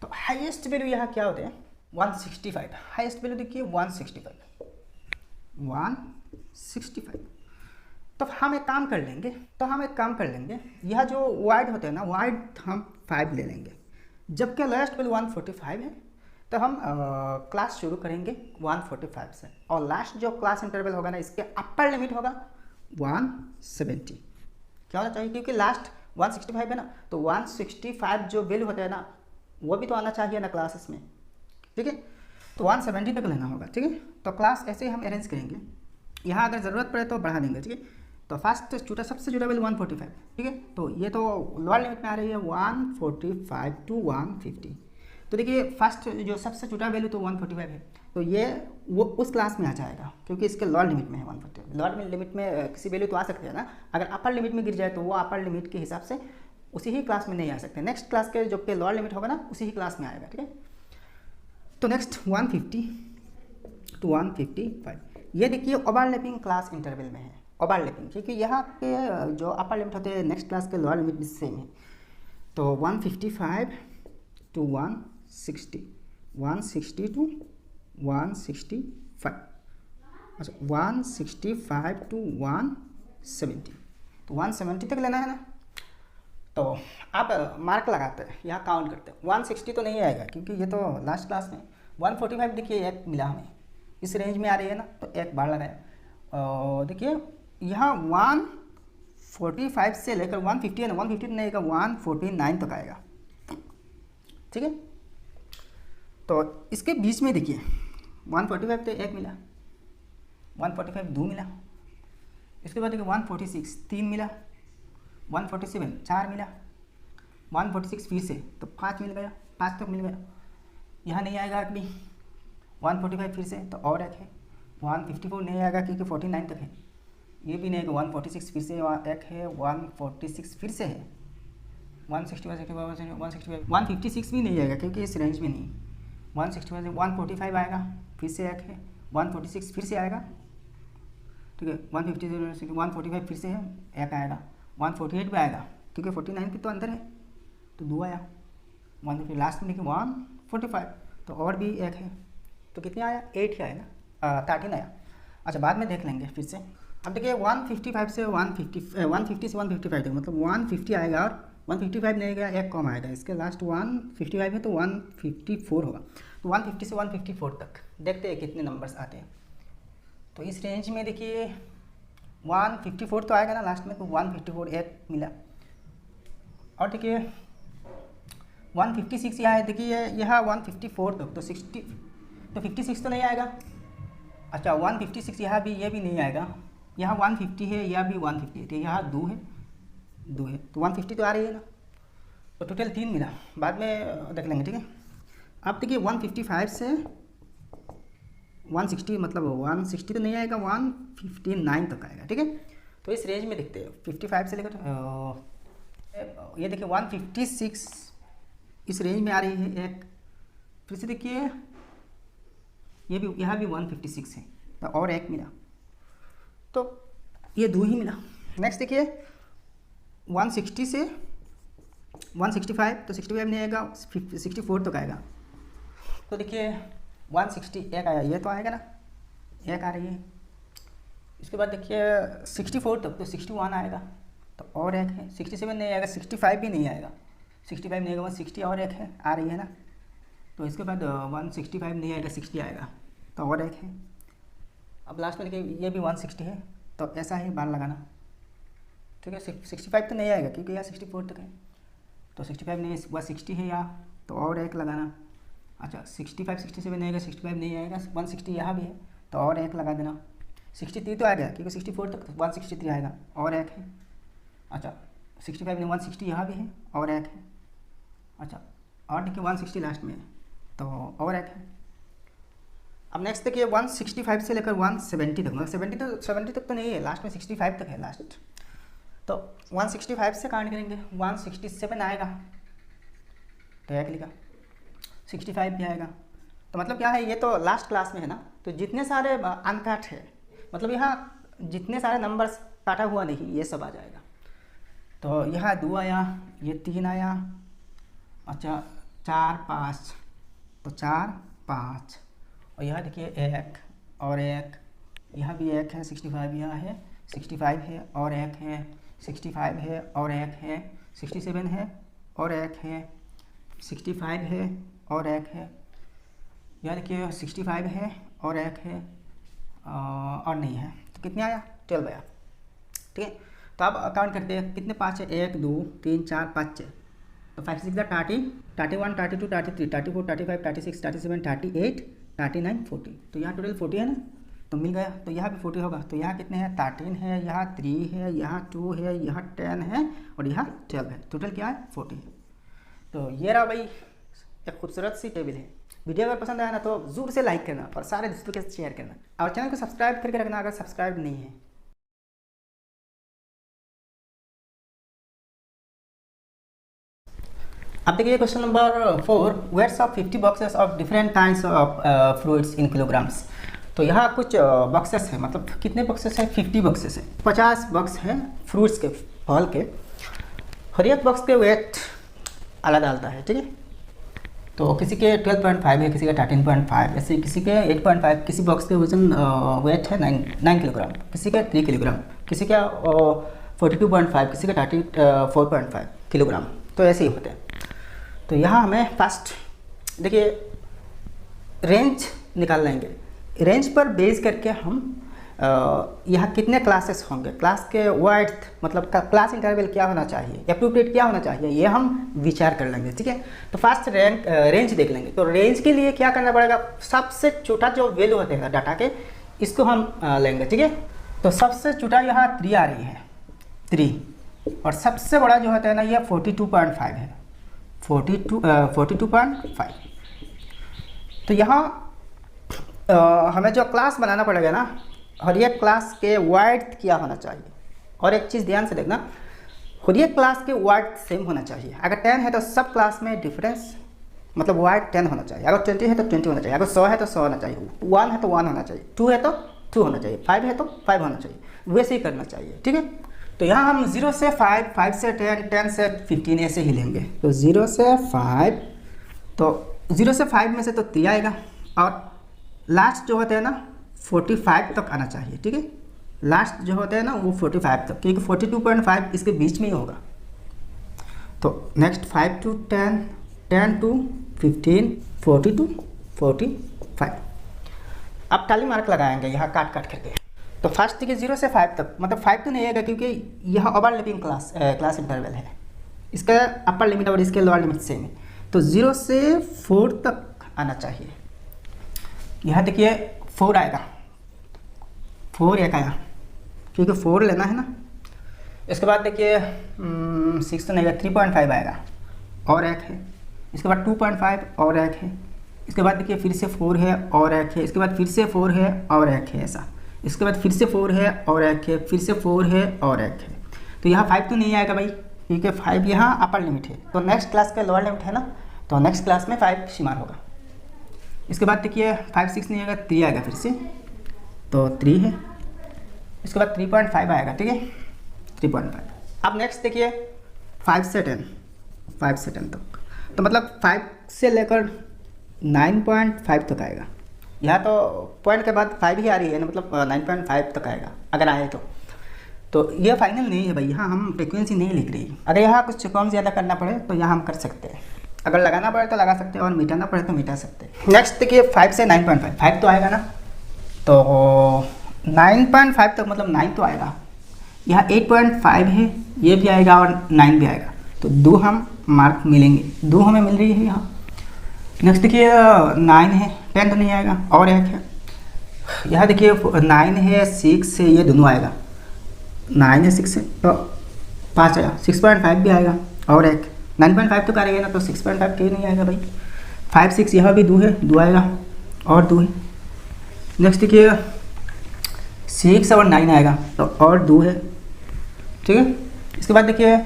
तो हाईएस्ट वैल्यू यहाँ क्या होते हैं, 165, हाईएस्ट वैल्यू देखिए 165। तो हम एक काम कर लेंगे, यह जो वाइड होते हैं ना, वाइड हम 5 ले लेंगे, जबकि लोएस्ट वैल्यू 145 है। तो हम क्लास शुरू करेंगे 145 से, और लास्ट जो क्लास इंटरवल होगा ना, इसके अपर लिमिट होगा 170। क्या होना चाहिए, क्योंकि लास्ट 165 है ना, तो 165 जो वैल्यू होता है ना, वो भी तो आना चाहिए ना क्लासेस में, ठीक है। तो 170 तक लेना होगा, ठीक है। तो क्लास ऐसे ही हम अरेंज करेंगे, यहाँ अगर ज़रूरत पड़े तो बढ़ा देंगे, ठीक है। तो फर्स्ट सबसे छोटा वैल्यू 145, ठीक है। तो ये तो लोअर लिमिट में आ रही है 145 to 150। तो देखिए फर्स्ट जो सबसे छोटा वैल्यू तो 145 है, तो ये वो उस क्लास में आ जाएगा, क्योंकि इसके लोअर लिमिट में है 145। लोअर लिमिट में किसी वैल्यू तो आ सकते हैं ना, अगर अपर लिमिट में गिर जाए तो वो अपर लिमिट के हिसाब से उसी ही क्लास में नहीं आ सकते, नेक्स्ट क्लास के जो पे लोअर लिमिट होगा ना, उसी ही क्लास में आएगा, ठीक है। तो नेक्स्ट 150 to 155, ये देखिए ओवरलैपिंग क्लास इंटरवल में है, ओवरलैपिंग, क्योंकि यहाँ के जो अपर लिमिट होते हैं नेक्स्ट क्लास के लोअर लिमिट भी सेम है। तो 155 to 160, 160 to 165, अच्छा 165 to 170, तो 170 तक लेना है ना। तो आप मार्क लगाते हैं, यहाँ काउंट करते हैं, 160 तो नहीं आएगा, क्योंकि ये तो लास्ट क्लास में। 145 देखिए एक मिला हमें, इस रेंज में आ रही है ना, तो एक बार लगाया। देखिए यहाँ 145 से लेकर 150 है ना, 150 नहीं आएगा, 149 तक आएगा, ठीक है। तो इसके बीच में देखिए 145 तो एक मिला, 145 2 मिला, इसके बाद देखिए 146 3 मिला, 147 4 मिला, 146 फिर से तो 5 मिल गया, 5 तक मिल गया। यहाँ नहीं आएगा अभी 145 फिर से, तो और एक है 154 नहीं आएगा, क्योंकि 49 तक है। ये भी नहीं आएगा, 146 फिर से एक है, 146 फिर से है, 160 156 भी नहीं आएगा क्योंकि इस रेंज में नहीं। 160 145 आएगा, फिर से एक है 146 फिर से आएगा, ठीक है। 150 145 फिर से है एक आएगा, 148 भी आएगा क्योंकि 49 भी तो अंदर है तो 2 आया। 150 लास्ट में देखिए 145 तो और भी एक है तो कितने आया 8 ही आएगा, 13 आया। अच्छा बाद में देख लेंगे फिर से। अब देखिए 155 से 150 से 155 तक मतलब 150 आएगा और 155 नहीं आएगा, एक कम आएगा। इसके लास्ट 155 है तो 154 होगा। तो 150 से 154 तक देखते हैं कितने नंबर्स आते हैं। तो इस रेंज में देखिए 154 तो आएगा ना लास्ट में, तो 154 एक मिला। और देखिए 156 यहाँ है, देखिए यहाँ 154 तक तो 56 तो नहीं आएगा। अच्छा 156 यहाँ भी, ये भी नहीं आएगा। यहाँ 150 है, यह भी 150 है, यहाँ 2 है तो 150 तो आ रही है ना। तो टोटल 3 मिला, बाद में देख लेंगे, ठीक है। अब देखिए 155 से 160 मतलब 160 तो नहीं आएगा, 159 तक आएगा, ठीक है। तो इस रेंज में देखते हैं 55 से लेकर ये देखिए 156 इस रेंज में आ रही है एक। फिर से देखिए ये भी, यहाँ भी 156 है तो और एक मिला, तो ये 2 ही मिला। नेक्स्ट देखिए 160 से 165 तो 65 नहीं आएगा, 64 तक आएगा। तो देखिए 160 एक आया, ये तो आएगा ना, एक आ रही है। इसके बाद देखिए 64 तक तो 61 आएगा तो और एक है। 67 नहीं आएगा, 65 भी नहीं आएगा, 65 नहीं आएगा, 160 और एक है आ रही है ना। तो इसके बाद 165 नहीं आएगा, 60 आएगा तो और एक है। अब लास्ट में देखिए ये भी 160 है तो ऐसा ही बार लगाना, ठीक है। 65 तो नहीं आएगा क्योंकि यहाँ 64 तक है, तो 65 नहीं, 160 है यहाँ तो और एक लगाना। अच्छा 65 67 नहीं आएगा, 65 नहीं आएगा, 160 यहाँ भी है तो और एक लगा देना। 63 तो आ गया क्योंकि 64 तक 163 आएगा और एक है। अच्छा 65 नहीं, 160 यहाँ भी है और एक है। अच्छा और देखिए 160 लास्ट में है तो और एक है। अब नेक्स्ट देखिए 165 से लेकर 170 तक, मतलब 70 तक तो नहीं है, लास्ट में 65 तक है लास्ट। तो 165 से काउंट करेंगे 167 आएगा तो एक लिखा, 65 भी आएगा। तो मतलब क्या है, ये तो लास्ट क्लास में है ना, तो जितने सारे अनकाट है मतलब यहाँ जितने सारे नंबर्स काटा हुआ नहीं ये सब आ जाएगा। तो यहाँ 2 आया, ये 3 आया। अच्छा 4 5 तो 4 5 और यहाँ देखिए 1 और 1, यहाँ भी 1 है, 65 यहाँ है, 65 है और 1 है, 65 है और 1 है, 67 है और 1 है, 65 है और 1 है, यहाँ देखिए 65 है और 1 है और नहीं है। तो कितने आया 12 आया, ठीक है। तो अब काउंट करते हैं कितने 5 है, 1 2 3 4 5 6, तो 5 6 30 31 32 33 34 35 36 37 38 39 40, तो यहाँ टोटल 40 है ना, तो मिल गया। तो यहाँ भी 40 होगा, तो यहाँ कितने हैं 13 है, यहाँ 3 है, यहाँ 2 है, यहाँ 10 है और यहाँ 12 है, टोटल क्या है 40 है। तो ये रहा भाई एक खूबसूरत सी टेबल है। वीडियो अगर पसंद आया ना तो ज़रूर से लाइक करना और सारे दोस्तों के साथ शेयर करना और चैनल को सब्सक्राइब करके रखना अगर सब्सक्राइब नहीं है। अब देखिए question number 4, weights of 50 boxes of different kinds of fruits in kilograms. तो यहाँ कुछ बॉक्सेस है, मतलब कितने बॉक्सेस है 50 बॉक्सेस है, 50 बॉक्स है फ्रूट्स के, फल के। हर एक बॉक्स के वेट अलग आता है, ठीक है। तो किसी के 12.5 है, किसी का 13.5, ऐसे किसी के 8.5, किसी बॉक्स के वजन वेट है 9 किलोग्राम, किसी का 3 किलोग्राम, किसी का 42.5, किसी का 34.5 किलोग्राम, तो ऐसे ही होते हैं। तो यहाँ हमें फर्स्ट देखिए रेंज निकाल लेंगे, रेंज पर बेस करके हम यहाँ कितने क्लासेस होंगे, क्लास के वर्ड मतलब क्लास इंटरवल क्या होना चाहिए, एप्रोप्रिएट क्या होना चाहिए, ये हम विचार कर लेंगे, ठीक है। तो फर्स्ट रेंज देख लेंगे। तो रेंज के लिए क्या करना पड़ेगा, सबसे छोटा जो वैल्यू होते हैं डाटा के इसको हम लेंगे, ठीक है। तो सबसे छोटा यहाँ 3 आ रही है 3 और सबसे बड़ा जो होता है ना ये 42.5 है, 42.5। तो यहाँ हमें जो क्लास बनाना पड़ेगा ना, हर एक क्लास के वर्ड क्या होना चाहिए। और एक चीज़ ध्यान से देखना, खुद ये क्लास के वर्ड सेम होना चाहिए। अगर 10 है तो सब क्लास में डिफरेंस मतलब वर्ड 10 होना चाहिए। अगर 20 है तो 20 होना चाहिए। अगर 100 है तो 100 होना चाहिए। 1 है तो 1 होना चाहिए। 2 है तो 2 होना चाहिए। 5 है तो 5 होना चाहिए। वैसे ही करना चाहिए, ठीक है। तो यहाँ हम 0 से 5, 5 से 10, 10 से 15 ऐसे ही लेंगे। तो 0 से 5, तो 0 से 5 में से तो 3 आएगा और लास्ट जो होते हैं ना 45 तक आना चाहिए, ठीक है। लास्ट जो होते हैं ना वो 45 तक, क्योंकि 42.5 इसके बीच में ही होगा। तो नेक्स्ट 5 to 10, 10 to 15, 40 to 45। अब टाली मार्क लगाएंगे यहाँ काट काट करके। तो फर्स्ट देखिए 0 से 5 तक, मतलब 5 तो नहीं आएगा क्योंकि यह ओवरलैपिंग क्लास इंटरवल है। इसका अपर लिमिट और इसके लोअर लिमिट सेम है। तो 0 से 4 तक आना चाहिए। यहाँ देखिए 4 आएगा, 4 एक आया क्योंकि 4 लेना है ना। इसके बाद देखिए 6 तो नहीं आएगा, 3.5 आएगा और एक है। इसके बाद 2.5 और एक है। इसके बाद देखिए फिर से 4 है और एक है। इसके बाद फिर से 4 है और एक है ऐसा। इसके बाद फिर से 4 है और एक है, फिर से 4 है और एक है। तो यहाँ 5 तो नहीं आएगा भाई, क्योंकि 5 यहाँ अपर लिमिट है। तो नेक्स्ट क्लास का लोअर लिमिट है ना, तो नेक्स्ट क्लास में 5 शुमार होगा। इसके बाद देखिए 5, 6 नहीं आएगा, 3 आएगा फिर से, तो 3 है। इसके बाद 3.5 आएगा, ठीक है, 3.5। अब नेक्स्ट देखिए 5 से 10, 5 से 10 तक, तो मतलब 5 से लेकर 9.5 तक आएगा। यहाँ तो पॉइंट के बाद 5 ही आ रही है ना, मतलब 9.5 तक आएगा अगर आए तो ये फाइनल नहीं है भाई। यहाँ हम फ्रिक्वेंसी नहीं लिख रही। अगर यहाँ कुछ कम ज़्यादा करना पड़े तो यहाँ हम कर सकते हैं। अगर लगाना पड़े तो लगा सकते हैं और मिटाना पड़े तो मिटा सकते हैं। नेक्स्ट देखिए 5 से 9.5, 5 तो आएगा ना, तो 9.5 तक मतलब 9 तो आएगा। यहाँ 8.5 है, ये भी आएगा और 9 भी आएगा। तो 2 हम मार्क मिलेंगे, 2 हमें मिल रही है यहाँ। नेक्स्ट देखिए 9 है, 10 तो नहीं आएगा और एक है। यहाँ देखिए 9 है, 6 है, ये दोनों आएगा। 9 है, 6 है, तो 5 आया। 6.5 भी आएगा और एक। 9.5 तो करेंगे ना, तो 6.5 क्यों नहीं आएगा भाई। 5, 6 यहाँ भी 2 है, 2 आएगा और 2 है। नेक्स्ट देखिए 6 और 9 आएगा, तो और 2 है, ठीक है। इसके बाद देखिए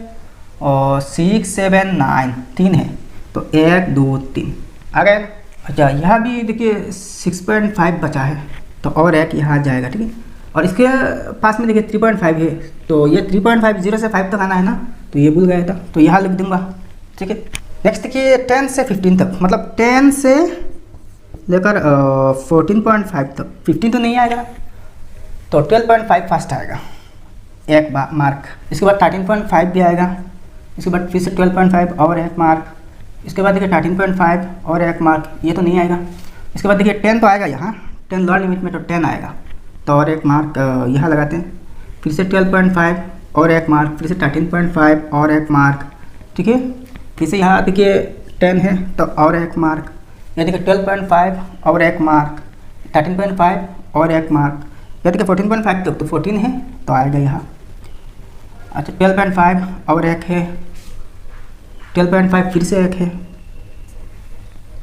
6, 7, 9, 3 है, तो 1, 2, 3 आ गए। अच्छा यहाँ भी देखिए 6.5 बचा है, तो और एक यहाँ जाएगा, ठीक है। और इसके पास में देखिए 3.5 है, तो ये 3.5 0 से 5 तक आना है ना, तो ये भूल गया था, तो यहाँ लिख दूंगा, ठीक है। नेक्स्ट देखिए 10 से 15 तक, मतलब 10 से लेकर 14.5 तक। 15 तो नहीं आएगा, तो 12.5 फर्स्ट आएगा, एक मार्क। इसके बाद 13.5 भी आएगा। इसके बाद फिर से 12.5 और एक मार्क। इसके बाद देखिए 13.5 और एक मार्क, ये तो नहीं आएगा। इसके बाद देखिए 10 तो आएगा यहाँ, 10 लोअर लिमिट में, तो 10 आएगा, तो और एक मार्क यहाँ लगाते हैं। फिर से 12.5 और एक मार्क, फिर से 13.5 और एक मार्क, ठीक है। फिर से यहाँ देखिए 10 है, तो और एक मार्क। यहाँ देखिए 12.5 और एक मार्क, 13.5 और एक मार्क। यहाँ देखिए 14.5 तक, तो 14 है, तो आएगा यहाँ। अच्छा 12.5 और एक है, 12.5 फिर से एक है,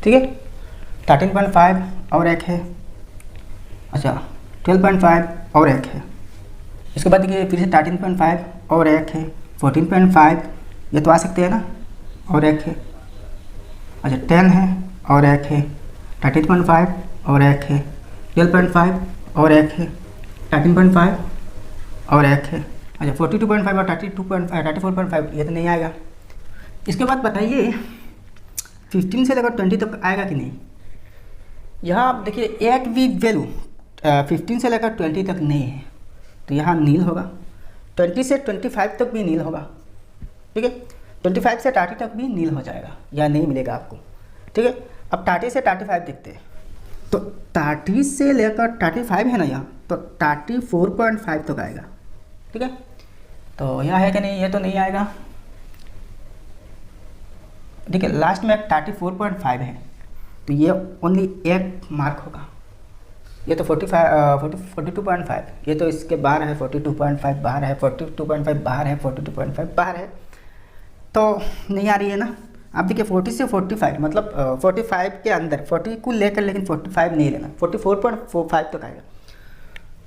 ठीक है। 13.5 और एक है, अच्छा 12.5 और एक है। इसके बाद देखिए फिर से 13.5 और एक है, 14.5 ये तो आ सकते हैं ना, और एक है। अच्छा 10 है और एक है, 13.5 और एक है, 12.5 और एक है, 13.5 और एक है। अच्छा 42.5 और 34.5 ये तो नहीं आएगा। इसके बाद बताइए 15 से लेकर 20 तक आएगा कि नहीं। यहाँ आप देखिए एक भी वैल्यू 15 से लेकर 20 तक नहीं है, तो यहाँ नील होगा। 20 से 25 तक भी नील होगा, ठीक है। 25 से 30 तक भी नील हो जाएगा, या नहीं मिलेगा आपको, ठीक है। अब 30 से 35 देखते हैं, तो 30 से लेकर 35 है ना यहाँ, तो 34.5 तक आएगा, ठीक है। तो यहाँ है कि नहीं, ये तो नहीं आएगा, ठीक है। लास्ट में 34.5 है, तो ये ओनली एक मार्क होगा। ये तो 42.5, ये तो इसके बाहर है, 42.5 बाहर है, 42.5 बाहर है, 42.5 बाहर है, तो नहीं आ रही है ना। आप देखिए 40 से 45 मतलब 45 के अंदर, 40 को लेकर, लेकिन 45 नहीं लेना, 44.45 तक आएगा,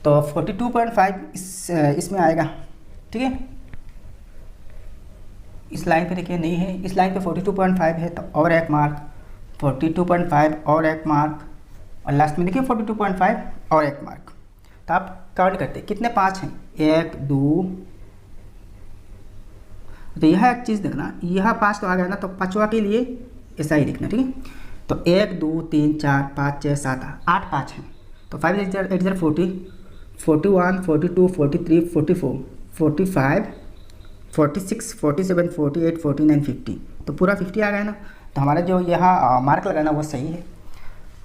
तो 42.5 इसमें आएगा, ठीक है। इस लाइन पे देखिए नहीं है, इस लाइन पे 42.5 है तो और एक मार्क, 42.5 और एक मार्क, और लास्ट में देखिए 42.5 और एक मार्क। तो आप काउंट करते कितने 5 हैं, 1 2, तो यह एक चीज़ देखना, यह 5 तो आ गया ना, तो पाँचवा के लिए ऐसा ही लिखना, ठीक है। तो 1 2 3 4 5 6 7 8 5 हैं, तो 5 8 0 40, 41 42 43 44 45 46 47 48 49 50, तो पूरा 50 आ गया ना। तो हमारा जो यहाँ मार्क लगाना वो सही है।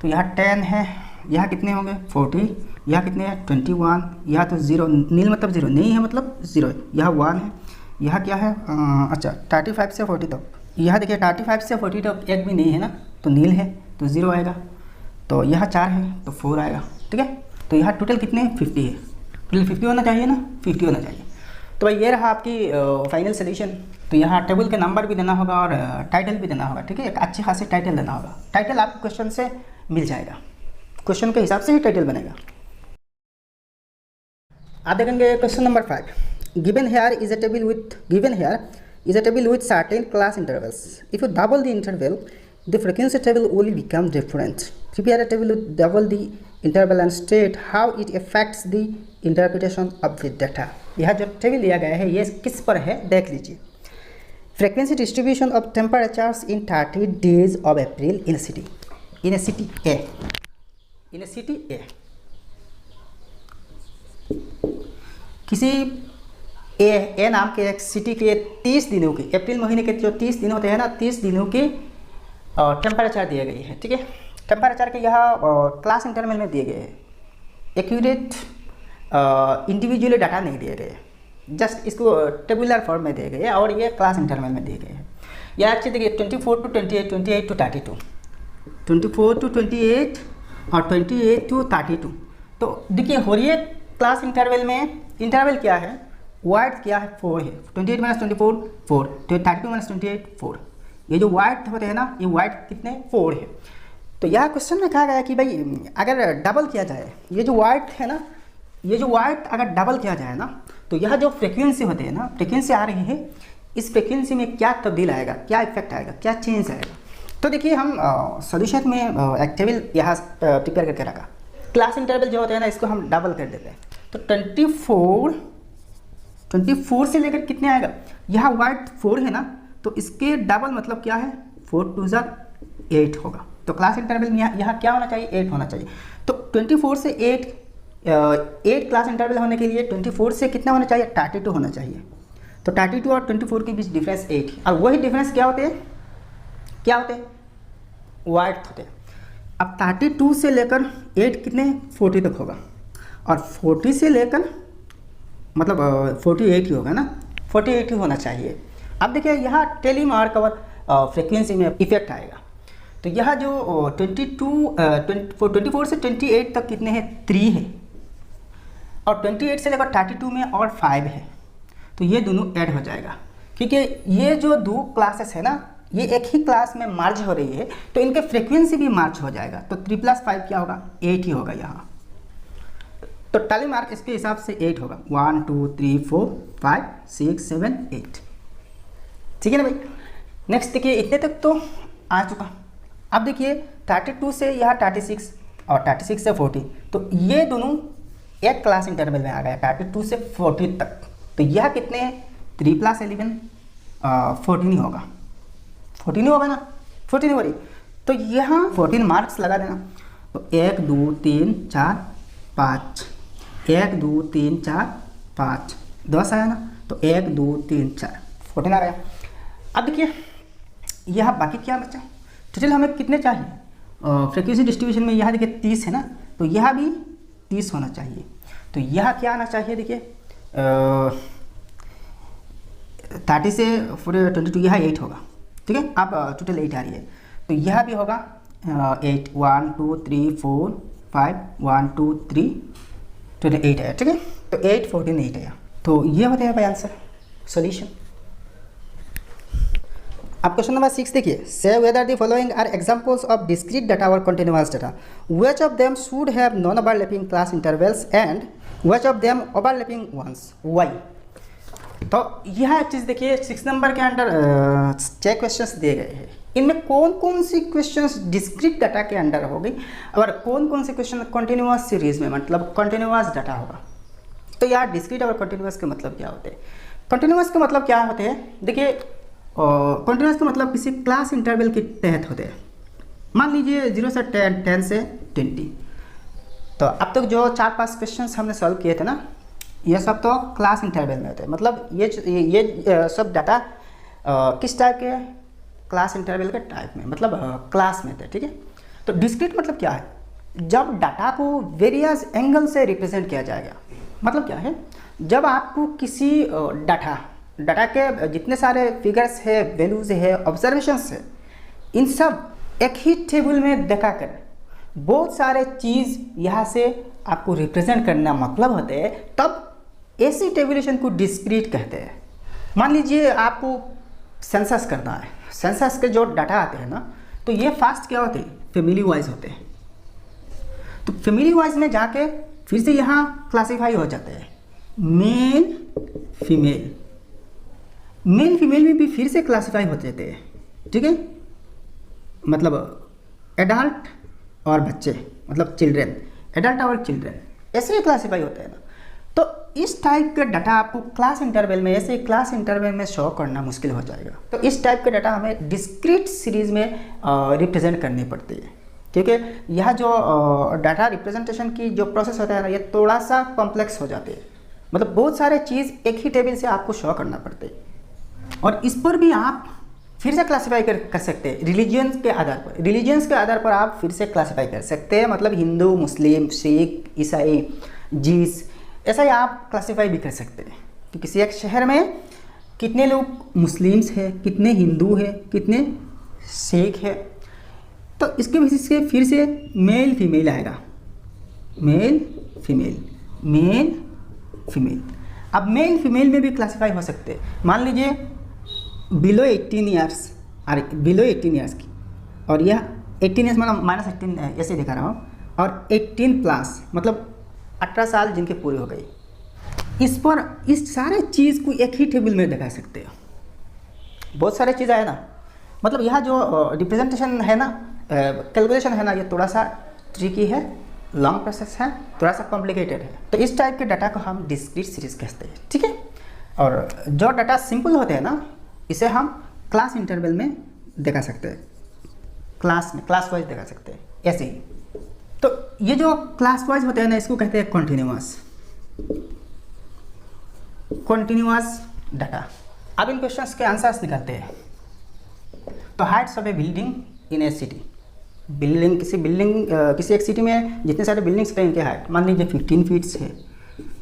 तो यहाँ 10 है, यहाँ कितने होंगे 40, यहाँ कितने हैं 21, यहाँ तो 0, नील मतलब 0 नहीं है, मतलब 0 है, यहाँ 1 है, यहाँ क्या है अच्छा 35 से 40 तक, यहाँ देखिए 35 से 40 तक एक भी नहीं है ना, तो नील है तो 0 आएगा। तो यहाँ 4 है तो 4 आएगा, ठीक है। तो यहाँ टोटल कितने 50 है, टोटल 50 होना चाहिए ना, 50 होना चाहिए। तो भाई ये रहा आपकी फाइनल सोल्यूशन। तो यहाँ टेबल के नंबर भी देना होगा और टाइटल भी देना होगा, ठीक है। एक अच्छी खासी टाइटल देना होगा, टाइटल आपको क्वेश्चन से मिल जाएगा, क्वेश्चन के हिसाब से ही टाइटल बनेगा। आप देखेंगे question number 5, given here is a table with certain class intervals. If you double the interval, the frequency table will become different. Prepare a table with double the interval and state how it affects the interpretation of the data. यह जो table लिया गया है ये किस पर है देख लीजिए। Frequency distribution of temperatures in 30 days of April in a city. In a city A. In a city A. किसी ए नाम के एक सिटी के 30 दिनों के, अप्रैल महीने के जो 30 दिन होते हैं ना, 30 दिनों के टेम्परेचर दिए गए हैं, ठीक है। टेम्परेचर के यहाँ क्लास इंटरवल में दिए गए हैं, एक्यूरेट इंडिविजुअली डाटा नहीं दिए गए, जस्ट इसको टेबुलर फॉर्म में दिए गए हैं और ये क्लास इंटरवल में दिए गए हैं। यह अच्छी देखिए 24 to 28, 28 to 32, 24 to 28 और 28 to 32। तो देखिए हो रही है क्लास इंटरवल में, इंटरवल क्या है, वाइड क्या है 4 है, 28 - 24 4, 32 - 28 4। ये जो वाइड होते हैं ना, ये वाइड कितने 4 है। तो यह क्वेश्चन में कहा गया कि भाई अगर डबल किया जाए, ये जो वाइड है ना, ये जो वाइड अगर डबल किया जाए ना, तो यह जो फ्रिक्वेंसी होते हैं ना, फ्रिक्वेंसी आ रही है, इस फ्रिक्वेंसी में क्या तब्दील आएगा, क्या इफेक्ट आएगा, क्या चेंज आएगा। तो देखिए हम सोल्यूशन में एक टेबल यहाँ प्रिपेयर करके रखा, क्लास इंटरवल जो होते हैं ना इसको हम डबल कर देते हैं। तो 24 से लेकर कितने आएगा, यहाँ वाइड 4 है ना, तो इसके डबल मतलब क्या है 4 2 8 होगा। तो क्लास इंटरवल में यहाँ क्या होना चाहिए 8 होना चाहिए। तो 24 से 8 क्लास इंटरवल होने के लिए 24 से कितना होना चाहिए 32 होना चाहिए। तो 32 और 24 के बीच डिफरेंस 8 है, और वही डिफरेंस क्या होते हैं, क्या होते हैं वाइड होते हैं। अब 32 से लेकर 8 कितने 40 तक होगा, और 40 से लेकर मतलब 48 ही होगा ना, 48 ही होना चाहिए। अब देखिए यहाँ टेलीमार्क और फ्रिक्वेंसी में इफेक्ट आएगा। तो यह जो 24 से 28 तक कितने हैं 3 है, और 28 से लेकर 32 में और 5 है, तो ये दोनों ऐड हो जाएगा, क्योंकि ये जो दो क्लासेस है ना, ये एक ही क्लास में मार्ज हो रही है, तो इनके फ्रिक्वेंसी भी मार्ज हो जाएगा। तो 3 + 5 क्या होगा 8 ही होगा यहाँ। तो टैली मार्क इसके हिसाब से 8 होगा, 1 2 3 4 5 6 7 8, ठीक है ना भाई। नेक्स्ट देखिए इतने तक तो आ चुका। अब देखिए 32 से यहाँ 36 और 36 से 40, तो ये दोनों एक क्लास इंटरवल में आ गया 32 से 40 तक। तो यह कितने 3 + 11 14 होगा, 14 होगा ना, 14 हो रही। तो यहाँ 14 मार्क्स लगा देना। तो 1 2 3 4 5, 1 2 3 4 5 10 आया ना, तो 1 2 3 4 14 आ गया। अब देखिए यहाँ बाकी क्या बचा, टोटल हमें कितने चाहिए, फ्रीक्वेंसी डिस्ट्रीब्यूशन में यहाँ देखिए 30 है ना, तो यह भी 30 होना चाहिए। तो यह क्या आना चाहिए देखिए 30 से 22 यह 8 होगा, ठीक है। अब टोटल 8 आ रही है, तो यह भी होगा 8 1 2 3 4 5 1 2 3 टोटल 8 है, ठीक है। तो 8 14 8 है। तो ये होता है भाई आंसर सॉल्यूशन। अब क्वेश्चन नंबर 6 देखिए, say whether the following are examples of discrete data और continuous data, which of them should have non overlapping class intervals and which of them overlapping ones, why. तो यह चीज़ देखिए 6 number के under 6 questions दिए गए हैं। इनमें कौन कौन सी क्वेश्चंस डिस्क्रीट डाटा के अंडर होगी और कौन कौन से क्वेश्चन कंटिन्यूअस सीरीज में, मतलब कंटिन्यूअस डाटा होगा। तो यार डिस्क्रीट और कंटिन्यूअस के मतलब क्या होते हैं? कंटिन्यूअस के मतलब क्या होते हैं? देखिए कंटिन्यूअस का मतलब किसी क्लास इंटरवल के तहत होते हैं। मान लीजिए 0 से 10 से 20। तो अब तक जो 4-5 क्वेश्चंस हमने सॉल्व किए थे ना, ये सब तो क्लास इंटरवल में होते हैं। मतलब ये सब डाटा किस टाइप के? क्लास इंटरवल के टाइप में, मतलब क्लास में थे, ठीक है। तो डिस्क्रीट मतलब क्या है? जब डाटा को वेरियस एंगल से रिप्रेजेंट किया जाएगा। मतलब क्या है? जब आपको किसी डाटा के जितने सारे फिगर्स है, वैल्यूज है, ऑब्जर्वेशंस है, इन सब एक ही टेबल में दिखाकर बहुत सारे चीज़ यहाँ से आपको रिप्रेजेंट करना मतलब होते हैं, तब ऐसी टेबुलेशन को डिस्क्रीट कहते हैं। मान लीजिए आपको सेंसस करना है, सेंसस के जो डाटा आते हैं ना, तो ये फास्ट क्या होते हैं? फैमिली वाइज होते हैं। तो फैमिली वाइज में जाके फिर से यहाँ क्लासीफाई हो जाते हैं, मेल फीमेल। मेल फीमेल में भी फिर से क्लासीफाई हो जाते हैं, ठीक है। मतलब एडल्ट और बच्चे, मतलब चिल्ड्रेन, एडल्ट और चिल्ड्रेन, ऐसे ही क्लासीफाई होते हैं ना। तो इस टाइप का डाटा आपको क्लास इंटरवल में, ऐसे क्लास इंटरवल में शो करना मुश्किल हो जाएगा। तो इस टाइप का डाटा हमें डिस्क्रीट सीरीज में रिप्रेजेंट करनी पड़ती है, क्योंकि यह जो डाटा रिप्रेजेंटेशन की जो प्रोसेस होता है ना, ये थोड़ा सा कॉम्प्लेक्स हो जाते हैं। मतलब बहुत सारे चीज़ एक ही टेबल से आपको शो करना पड़ते हैं, और इस पर भी आप फिर से क्लासीफाई कर सकते हैं रिलीजियंस के आधार पर। रिलीजियंस के आधार पर आप फिर से क्लासीफाई कर सकते हैं, मतलब हिंदू, मुस्लिम, सिख, ईसाई, जीस, ऐसा ही आप क्लासीफाई भी कर सकते हैं कि किसी एक शहर में कितने लोग मुस्लिम्स हैं, कितने हिंदू हैं, कितने सिख हैं। तो इसके बेसिस से फिर से मेल फीमेल आएगा, मेल फीमेल, मेल फीमेल। अब मेल फीमेल में भी क्लासीफाई हो सकते हैं। मान लीजिए बिलो 18 ईयर्स और बिलो 18 ईयर्स की, और यह 18 ईयर्स मतलब -18 ऐसे दिखा रहा हूँ, और 18 प्लस मतलब 18 साल जिनके पूरे हो गई। इस पर इस सारे चीज़ को एक ही टेबल में दिखा सकते हो। बहुत सारे चीज़ आए ना, मतलब यह जो रिप्रेजेंटेशन है ना, कैलकुलेशन है ना, ये थोड़ा सा ट्रिकी है, लॉन्ग प्रोसेस है, थोड़ा सा कॉम्प्लिकेटेड है। तो इस टाइप के डाटा को हम डिस्क्रीट सीरीज कहते हैं, ठीक है। और जो डाटा सिंपल होते हैं ना, इसे हम क्लास इंटरवल में दिखा सकते हैं, क्लास में, क्लास वाइज दिखा सकते हैं, ऐसे ही। तो ये जो क्लास वाइज होते हैं ना, इसको कहते हैं कॉन्टिन्यूअस, कॉन्टिन्यूअस डाटा। अब इन क्वेश्चंस के आंसर्स निकालते हैं। तो Heights of A building in A city, building, किसी एक सिटी में जितने सारे बिल्डिंग्स हैं, इनके हाइट मान लीजिए 15 फीट्स है।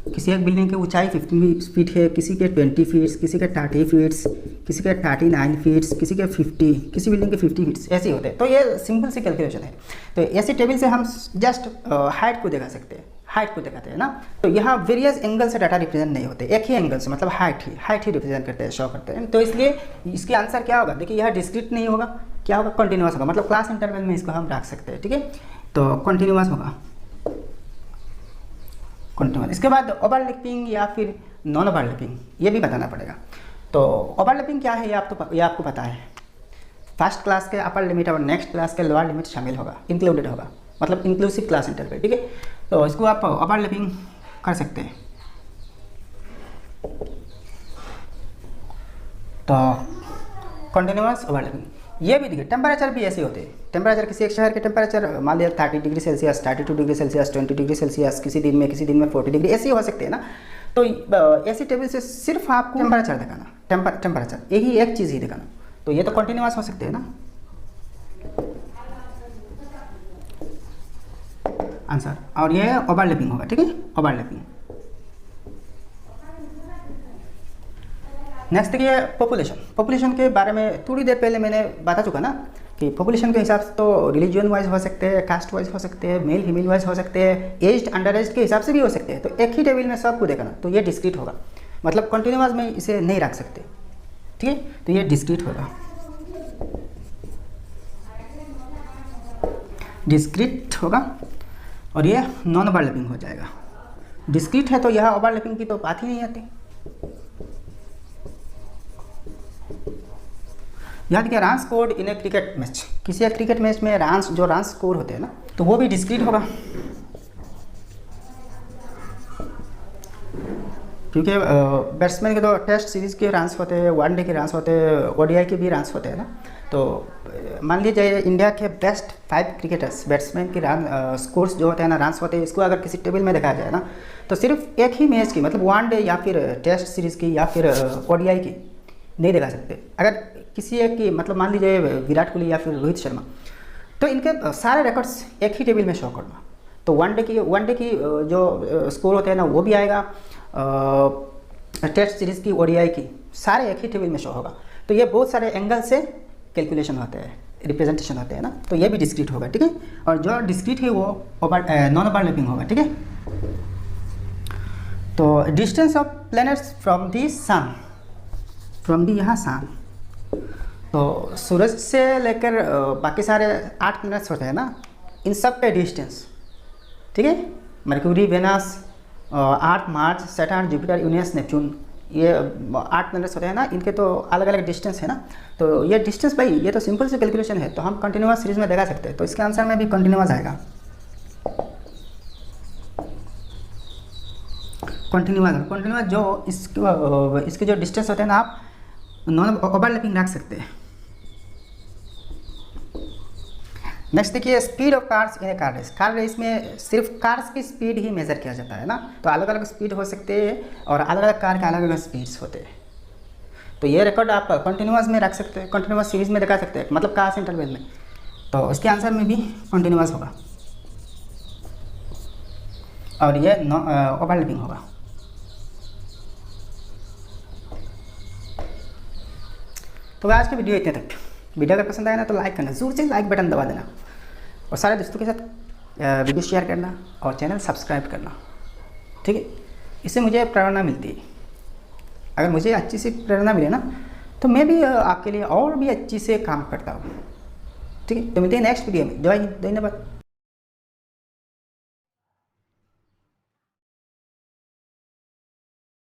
किसी एक बिल्डिंग की ऊंचाई 15 फीट है, किसी के 20 फीट्स, किसी के 30 फीट्स, किसी के 39 फीट्स, किसी के 50, किसी बिल्डिंग के 50 फीट्स, ऐसे ही होते हैं। तो ये सिंपल सी कैलकुलेशन है। तो ऐसे टेबल से हम जस्ट हाइट को दिखा सकते हैं, हाइट को दिखाते हैं ना। तो यहाँ वेरियस एंगल से डाटा रिप्रेजेंट नहीं होते, एक ही एंगल से, मतलब हाइट ही रिप्रेजेंट करते हैं, शो करते हैं। तो इसलिए इसके आंसर क्या होगा? देखिए यह डिस्क्रीट नहीं होगा, क्या होगा? कंटिन्यूअस होगा, मतलब क्लास इंटरवल में इसको हम रख सकते हैं, ठीक है। तो कंटिन्यूअस होगा, कंटिन्यूअस। इसके बाद ओवरलैपिंग या फिर नॉन ओवरलैपिंग, ये भी बताना पड़ेगा। तो ओवरलैपिंग क्या है ये आपको पता है। फर्स्ट क्लास के अपर लिमिट और नेक्स्ट क्लास के लोअर लिमिट शामिल होगा, इंक्लूडेड होगा, मतलब इंक्लूसिव क्लास इंटरवल, ठीक है। तो इसको आप ओवरलैपिंग कर सकते हैं। तो कंटिन्यूअस ओवरलैपिंग, ये भी देखिए टेम्परेचर भी ऐसे होते हैं। टेम्परेचर, किसी एक शहर के टेम्परेचर मान लिया 30 degree Celsius, 32 degree Celsius, 20 degree Celsius, किसी दिन में 40 डिग्री, ऐसे ही हो सकते हैं ना। तो ऐसी टेबल से सिर्फ आपको टेम्परेचर दिखाना, टेम्परेचर यही एक चीज़ ही दिखाना, तो ये तो कंटिन्यूअस हो सकते हैं ना आंसर। और ये ओवरलैपिंग होगा, ठीक है, ओवरलैपिंग। नेक्स्ट देखिए पॉपुलेशन के बारे में थोड़ी देर पहले मैंने बता चुका ना, कि पॉपुलेशन के हिसाब से तो रिलीजन वाइज हो सकते हैं, कास्ट वाइज हो सकते हैं, मेल फीमेल वाइज हो सकते हैं, एज्ड अंडर एज्ड के हिसाब से भी हो सकते हैं। तो एक ही टेबल में सबको देखना, तो ये डिस्क्रीट होगा, मतलब कंटिन्यूअस में इसे नहीं रख सकते, ठीक है। तो ये डिस्क्रीट होगा, डिस्क्रीट होगा। और ये नॉन ओवरलैपिंग हो जाएगा। डिस्क्रीट है तो यह ओवरलैपिंग की तो बात ही नहीं आती। यहाँ देखिए run scored in A cricket match, किसी एक क्रिकेट मैच में रन स्कोर होते हैं ना, तो वो भी डिस्क्रीट होगा, क्योंकि बैट्समैन के तो टेस्ट सीरीज़ के रन्स होते हैं, वनडे के रन्स होते हैं, ओडीआई के भी रन्स होते हैं ना। तो मान लीजिए इंडिया के बेस्ट 5 क्रिकेटर्स बैट्समैन के रन स्कोर्स जो होते हैं ना, रन्स होते हैं, इसको अगर किसी टेबल में देखा जाए ना, तो सिर्फ एक ही मैच की, मतलब वनडे या फिर टेस्ट सीरीज़ की या फिर ओडीआई की नहीं देखा सकते। अगर किसी एक की, मतलब मान लीजिए विराट कोहली या फिर रोहित शर्मा, तो इनके सारे रिकॉर्ड्स एक ही टेबल में शो करना, तो वनडे की जो स्कोर होते हैं ना वो भी आएगा, टेस्ट सीरीज़ की, ओडीआई की, सारे एक ही टेबल में शो होगा। तो ये बहुत सारे एंगल से कैलकुलेशन होते हैं, रिप्रेजेंटेशन होते हैं ना, तो ये भी डिस्क्रीट होगा, ठीक है। और जो डिस्क्रीट है वो नॉन ओवरलैपिंग होगा, ठीक है। तो distance of planets from the sun, from the यहाँ सन, तो सूरज से लेकर बाकी सारे 8 प्लैनेट्स होते हैं ना, इन सब पे डिस्टेंस, ठीक है। Mercury, Venus, Earth, Mars, Saturn, Jupiter, Uranus, Neptune, ये 8 प्लैनेट्स होते हैं ना, इनके तो अलग अलग डिस्टेंस है ना। तो ये डिस्टेंस भाई ये तो सिंपल सी कैलकुलेशन है, तो हम कंटिन्यूअस सीरीज में देखा सकते हैं, तो इसके आंसर में भी कंटिन्यूअस आएगा, कंटिन्यूअस जो इसके जो डिस्टेंस होते हैं ना, आप नॉन ओवरलैपिंग रख सकते हैं। नेक्स्ट देखिए speed of cars in a car race. Car race में सिर्फ कार्स की स्पीड ही मेजर किया जाता है ना, तो अलग अलग स्पीड हो सकते हैं और अलग अलग कार के अलग अलग स्पीड्स होते हैं। तो ये रिकॉर्ड आप कंटिन्यूअस में रख सकते हैं, कंटिन्यूअस सीरीज में दिखा सकते हैं, मतलब कार्स इंटरवल में, तो इसके आंसर में भी कंटिन्यूअस होगा और ये ओवरलैपिंग होगा। तो आज की वीडियो इतने तक। वीडियो अगर पसंद आया ना तो लाइक करना, जरूर से लाइक बटन दबा देना और सारे दोस्तों के साथ वीडियो शेयर करना और चैनल सब्सक्राइब करना, ठीक है। इससे मुझे प्रेरणा मिलती है। अगर मुझे अच्छी सी प्रेरणा मिले ना तो मैं भी आपके लिए और भी अच्छी से काम करता हूँ, ठीक है। तो मिलते हैं नेक्स्ट वीडियो में। जय हिंद, धन्यवाद।